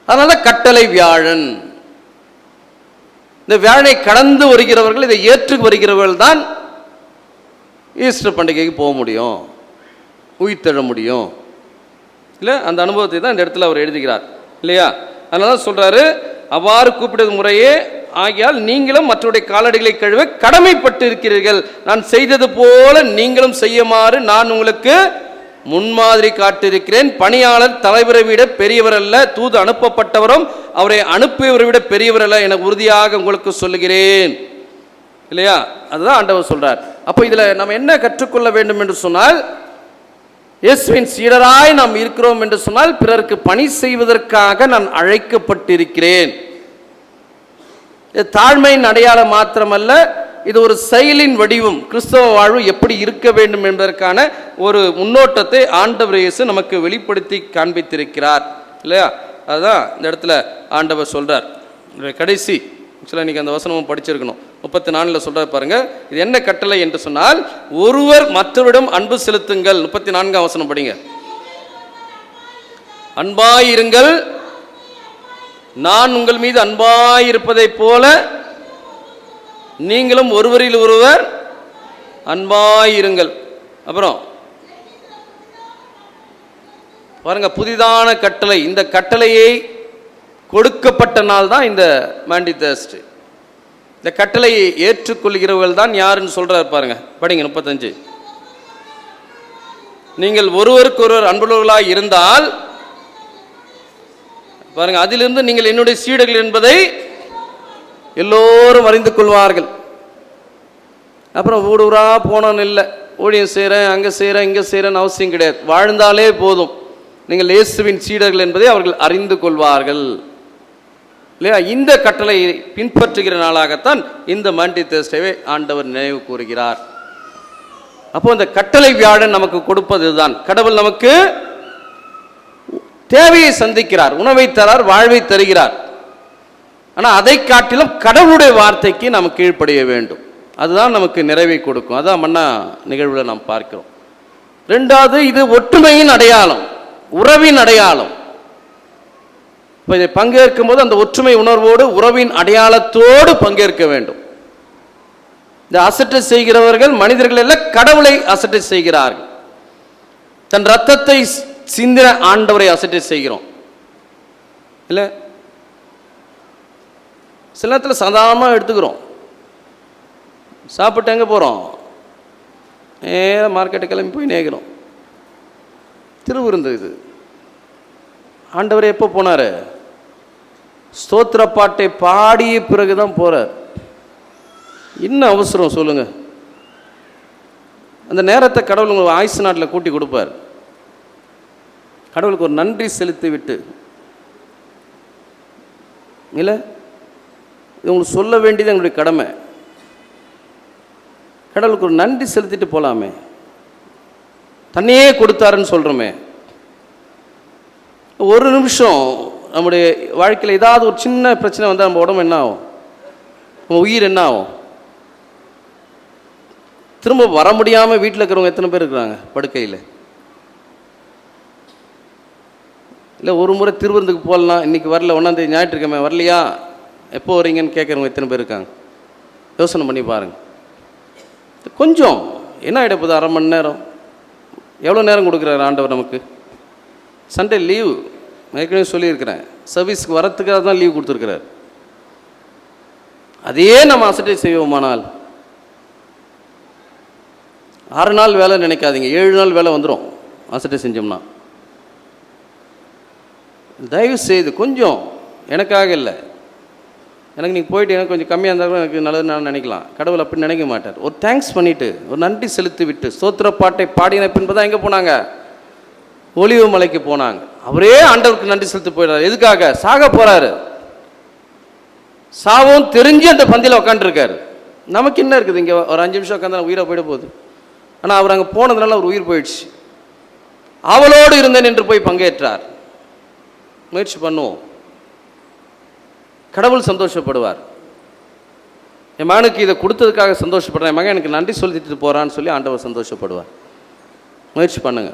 அதனால கட்டளை வியாழன். இந்த வியாழனை கடந்து வருகிறவர்கள், இதை ஏற்று வருகிறவர்கள் தான் ஈஸ்டர் பண்டிகைக்கு போக முடியும், உயிர்த்தெழ முடியும் இல்லை? அந்த அனுபவத்தை தான் இந்த இடத்துல அவர் எழுதுகிறார் இல்லையா? அதனால தான் சொல்றாரு, அவ்வாறு கூப்பிடுவது முறையே ஆகியால் நீங்களும் மற்றவருடைய காலடிகளை கழுவ கடமைப்பட்டு இருக்கிறீர்கள். நான் செய்தது போல நீங்களும் செய்யுமாறு நான் உங்களுக்கு முன்மாதிரி காட்டியிருக்கிறேன். பணியாளர் தலைவரை விட பெரியவர் அல்ல, தூது அனுப்பப்பட்டவரும் அவரை அனுப்பியவரை விட பெரியவர் அல்ல என உறுதியாக உங்களுக்கு சொல்லுகிறேன் இல்லையா? அதுதான் ஆண்டவர் சொல்றார். அப்போ இதுல நம்ம என்ன கற்றுக்கொள்ள வேண்டும் என்று சொன்னால், இயேசுவின் சீடராய் நாம் இருக்கிறோம் என்று சொன்னால் பிறருக்கு பணி செய்வதற்காக நான் அழைக்கப்பட்டிருக்கிறேன். இது தாழ்மையின் அடையாளம் மாத்திரமல்ல, இது ஒரு செயலின் வடிவம். கிறிஸ்தவ வாழ்வு எப்படி இருக்க வேண்டும் என்பதற்கான ஒரு முன்னோட்டத்தை ஆண்டவர் இயேசு நமக்கு வெளிப்படுத்தி காண்பித்திருக்கிறார் இல்லையா? அதுதான் இந்த இடத்துல ஆண்டவர் சொல்றார். கடைசி இன்னைக்கு அந்த வசனமும் படிச்சிருக்கணும். 34 சொல்ற பாருங்க, இது என்ன கட்டளை என்று சொன்னால், ஒருவர் மற்றவரிடம் அன்பு செலுத்துங்கள். 34ஆம் வசனம் படிங்க. அன்பாயிருங்கள், நான் உங்கள் மீது அன்பாயிருப்பதை போல நீங்களும் ஒருவரில் ஒருவர் அன்பாயிருங்கள். அப்புறம் பாருங்க, புதிதான கட்டளை. இந்த கட்டளையை கொடுக்கப்பட்ட நாள் தான் இந்த மாண்டி தர்ஸ்டே. இந்த கட்டளையை ஏற்றுக்கொள்கிறவர்கள் தான் யாருன்னு சொல்றார் பாருங்க, படிங்க 35. நீங்கள் ஒருவருக்கு ஒருவர் அன்புள்ளவர்களாய் இருந்தால் பாருங்க, அதிலிருந்து நீங்கள் என்னுடைய சீடர்கள் என்பதை எல்லோரும் அறிந்து கொள்வார்கள். அப்புறம் ஊர் ஊரா போனோன்னு இல்லை, ஊழியம் செய்கிறேன் அங்கே செய்கிறேன் இங்கே செய்கிறேன்னு அவசியம் கிடையாது. வாழ்ந்தாலே போதும், நீங்கள் இயேசுவின் சீடர்கள் என்பதை அவர்கள் அறிந்து கொள்வார்கள் இல்லையா? இந்த கட்டளையை பின்பற்றுகிற நாளாகத்தான் இந்த மாண்டி தேர்ஸ்டேவை ஆண்டவர் நினைவு கூறுகிறார். அப்போ இந்த கட்டளை வியாழன் நமக்கு கொடுப்பது தான். கடவுள் நமக்கு தேவையை சந்திக்கிறார், உணவை தரார், வாழ்வை தருகிறார். ஆனால் அதை காட்டிலும் கடவுளுடைய வார்த்தைக்கு நாம் கீழ்ப்படிய வேண்டும். அதுதான் நமக்கு நிறைவை கொடுக்கும். அதான் மன்னா நிகழ்வில் நாம் பார்க்கிறோம். ரெண்டாவது, இது ஒற்றுமையின் அடையாளம், உறவின் அடையாளம். இப்போ இதை பங்கேற்கும் போது அந்த ஒற்றுமை உணர்வோடு உறவின் அடையாளத்தோடு பங்கேற்க வேண்டும். இந்த அசட்டை செய்கிறவர்கள் மனிதர்கள் எல்லாம் கடவுளை அசட்டை செய்கிறார்கள். தன் ரத்தத்தை சிந்தின ஆண்டவரை அசட்டை செய்கிறோம் இல்லை? சில நேரத்தில் சாதாரணமாக எடுத்துக்கிறோம். சாப்பிட்டு எங்கே போகிறோம்? மார்க்கெட்டு கிளம்பி போய் நேக்கிறோம். திருவிருந்து இது. ஆண்டவர் எப்போ போனார்? ஸ்தோத்திர பாட்டை பாடிய பிறகுதான் போறார். இன்னும் அவசரம் சொல்லுங்க. அந்த நேரத்தை கடவுள் உங்கள் ஆயுசு நாட்டில் கூட்டி கொடுப்பார். கடவுளுக்கு ஒரு நன்றி செலுத்தி விட்டு இல்லை, இது உங்களுக்கு சொல்ல வேண்டியது எங்களுடைய கடமை. கடவுளுக்கு ஒரு நன்றி செலுத்திட்டு போகலாமே. தன்னையே கொடுத்தாருன்னு சொல்கிறோமே. ஒரு நிமிஷம் நம்முடைய வாழ்க்கையில் ஏதாவது ஒரு சின்ன பிரச்சனை வந்தால் நம்ம உடம்பு என்ன ஆகும்? நம்ம உயிர் என்ன ஆகும்? திரும்ப வர முடியாமல் வீட்டில் இருக்கிறவங்க எத்தனை பேர் இருக்கிறாங்க படுக்கையில்? இல்லை ஒரு முறை திருவிருந்துக்கு போகலாம், இன்றைக்கி வரல, 1ஆம் தேதி ஞாயிற்றுக்கிழமை வரலையா, எப்போ வரீங்கன்னு கேட்குறவங்க எத்தனை பேர் இருக்காங்க? யோசனை பண்ணி பாருங்கள். கொஞ்சம் என்ன ஆகிடப்போகுது? அரை மணி நேரம். எவ்வளோ நேரம் கொடுக்குறாரு ஆண்டவர் நமக்கு? சண்டே லீவு ஏற்கனவே சொல்லியிருக்கிறேன். சர்வீஸ்க்கு வரத்துக்காக தான் லீவ் கொடுத்துருக்கிறார். அதையே நம்ம அசட்டை செய்வோமானால் 6 நாள் வேலை நினைக்காதீங்க, 7 நாள் வேலை வந்துடும் அசட்டை செஞ்சோம்னா. தயவு செய்து கொஞ்சம், எனக்காக இல்லை, எனக்கு நீங்கள் போயிட்டு எனக்கு கொஞ்சம் கம்மியாக இருந்தாலும் எனக்கு நல்லது நான் நினைக்கலாம். கடவுள் அப்படி நினைக்க மாட்டார். ஒரு தேங்க்ஸ் பண்ணிவிட்டு ஒரு நன்றி செலுத்தி விட்டு ஸ்தோத்திர பாட்டை பாடின பின்பு தான் எங்கே போனாங்க? ஒலிவ மலைக்கு போனாங்க. அவரே ஆண்டவருக்கு நன்றி செலுத்தி போயிடாரு. எதுக்காக? சாக போறாரு. சாவும் தெரிஞ்சு அந்த பந்தியில் உட்காந்துருக்காரு. நமக்கு என்ன இருக்குது? இங்கே ஒரு 5 நிமிஷம் உட்காந்து உயிரை போயிட போகுது. ஆனால் அவர் அங்கே போனதுனால அவர் உயிர் போயிடுச்சு. அவளோடு இருந்தேன் என்று போய் பங்கேற்றார். முயற்சி பண்ணுவோம், கடவுள் சந்தோஷப்படுவார். என் மகனுக்கு இதை கொடுத்ததுக்காக சந்தோஷப்படுறேன், என் மகன் எனக்கு நன்றி சொல்லிட்டு போகிறான்னு சொல்லி ஆண்டவர் சந்தோஷப்படுவார். முயற்சி பண்ணுங்க.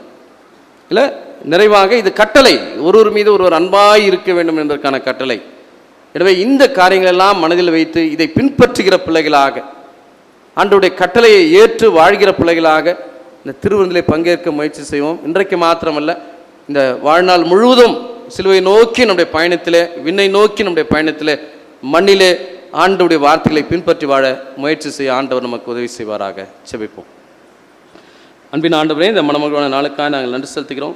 இல்லை, நிறைவாக இது கட்டளை, ஒருவர் மீது ஒருவர் அன்பாய் இருக்க வேண்டும் என்பதற்கான கட்டளை. எனவே இந்த காரியங்கள் எல்லாம் மனதில் வைத்து இதை பின்பற்றுகிற பிள்ளைகளாக, ஆண்டவருடைய கட்டளையை ஏற்று வாழ்கிற பிள்ளைகளாக இந்த திருவிருந்திலே பங்கேற்க முயற்சி செய்வோம். இன்றைக்கு மாத்திரமல்ல, இந்த வாழ்நாள் முழுவதும் சிலுவை நோக்கி நம்முடைய பயணத்திலே, விண்ணை நோக்கி நம்முடைய பயணத்திலே, மண்ணிலே ஆண்டவருடைய வார்த்தைகளை பின்பற்றி வாழ முயற்சி செய்ய ஆண்டவர் நமக்கு உதவி செய்வாராக. செபிப்போம். அன்பின் ஆண்டவரே, இந்த மணமகளான நாளுக்காக நாங்கள் நன்றி செலுத்துகிறோம்.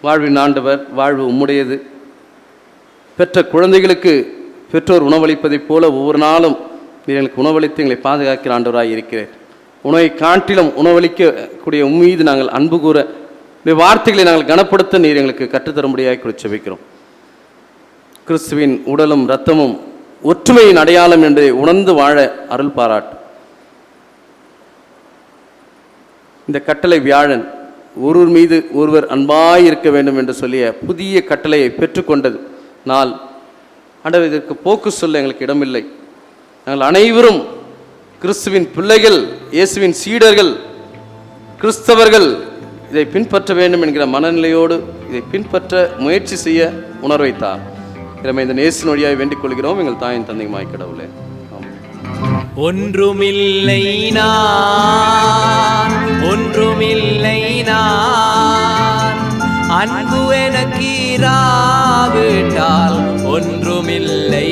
வாழ்வின் ஆண்டவர், வாழ்வு உம்முடையது. பெற்ற குழந்தைகளுக்கு பெற்றோர் உணவளிப்பதைப் போல ஒவ்வொரு நாளும் எங்களுக்கு உணவளித்து எங்களை பாதுகாக்கிற ஆண்டவராக இருக்கிறேன். உணவை காட்டிலும் உணவளிக்கக்கூடிய உம்மீது நாங்கள் அன்பு கூற, இந்த வார்த்தைகளை நாங்கள் கனப்படுத்த நீர் எங்களுக்கு கற்றுத்தரும்படியாக குறித்து செபிக்கிறோம். கிறிஸ்துவின் உடலும் இரத்தமும் ஒற்றுமையின் அடையாளம் என்று உணர்ந்து வாழ அருள் பாராட்டு. இந்த கட்டளை வியாழன் ஒருவர் மீது ஒருவர் அன்பாயிருக்க வேண்டும் என்று சொல்லிய புதிய கட்டளையை பெற்றுக்கொண்டது நாள். ஆண்டவர், இதற்கு போக்கு சொல்ல எங்களுக்கு இடமில்லை. நாங்கள் அனைவரும் கிறிஸ்துவின் பிள்ளைகள், இயேசுவின் சீடர்கள், கிறிஸ்தவர்கள். இதை பின்பற்ற வேண்டும் என்கிற மனநிலையோடு இதை பின்பற்ற முயற்சி செய்ய உணர்வைத்தார். இதை இந்த நேசின் வழியாக வேண்டிக் கொள்கிறோம் எங்கள் தாயின் தந்தையுமாய் கடவுளே. ஒன்றுமில்லை நான், ஒன்றுமில்லை நான், அன்பு எனக்கு இராவிட்டால் ஒன்றுமில்லை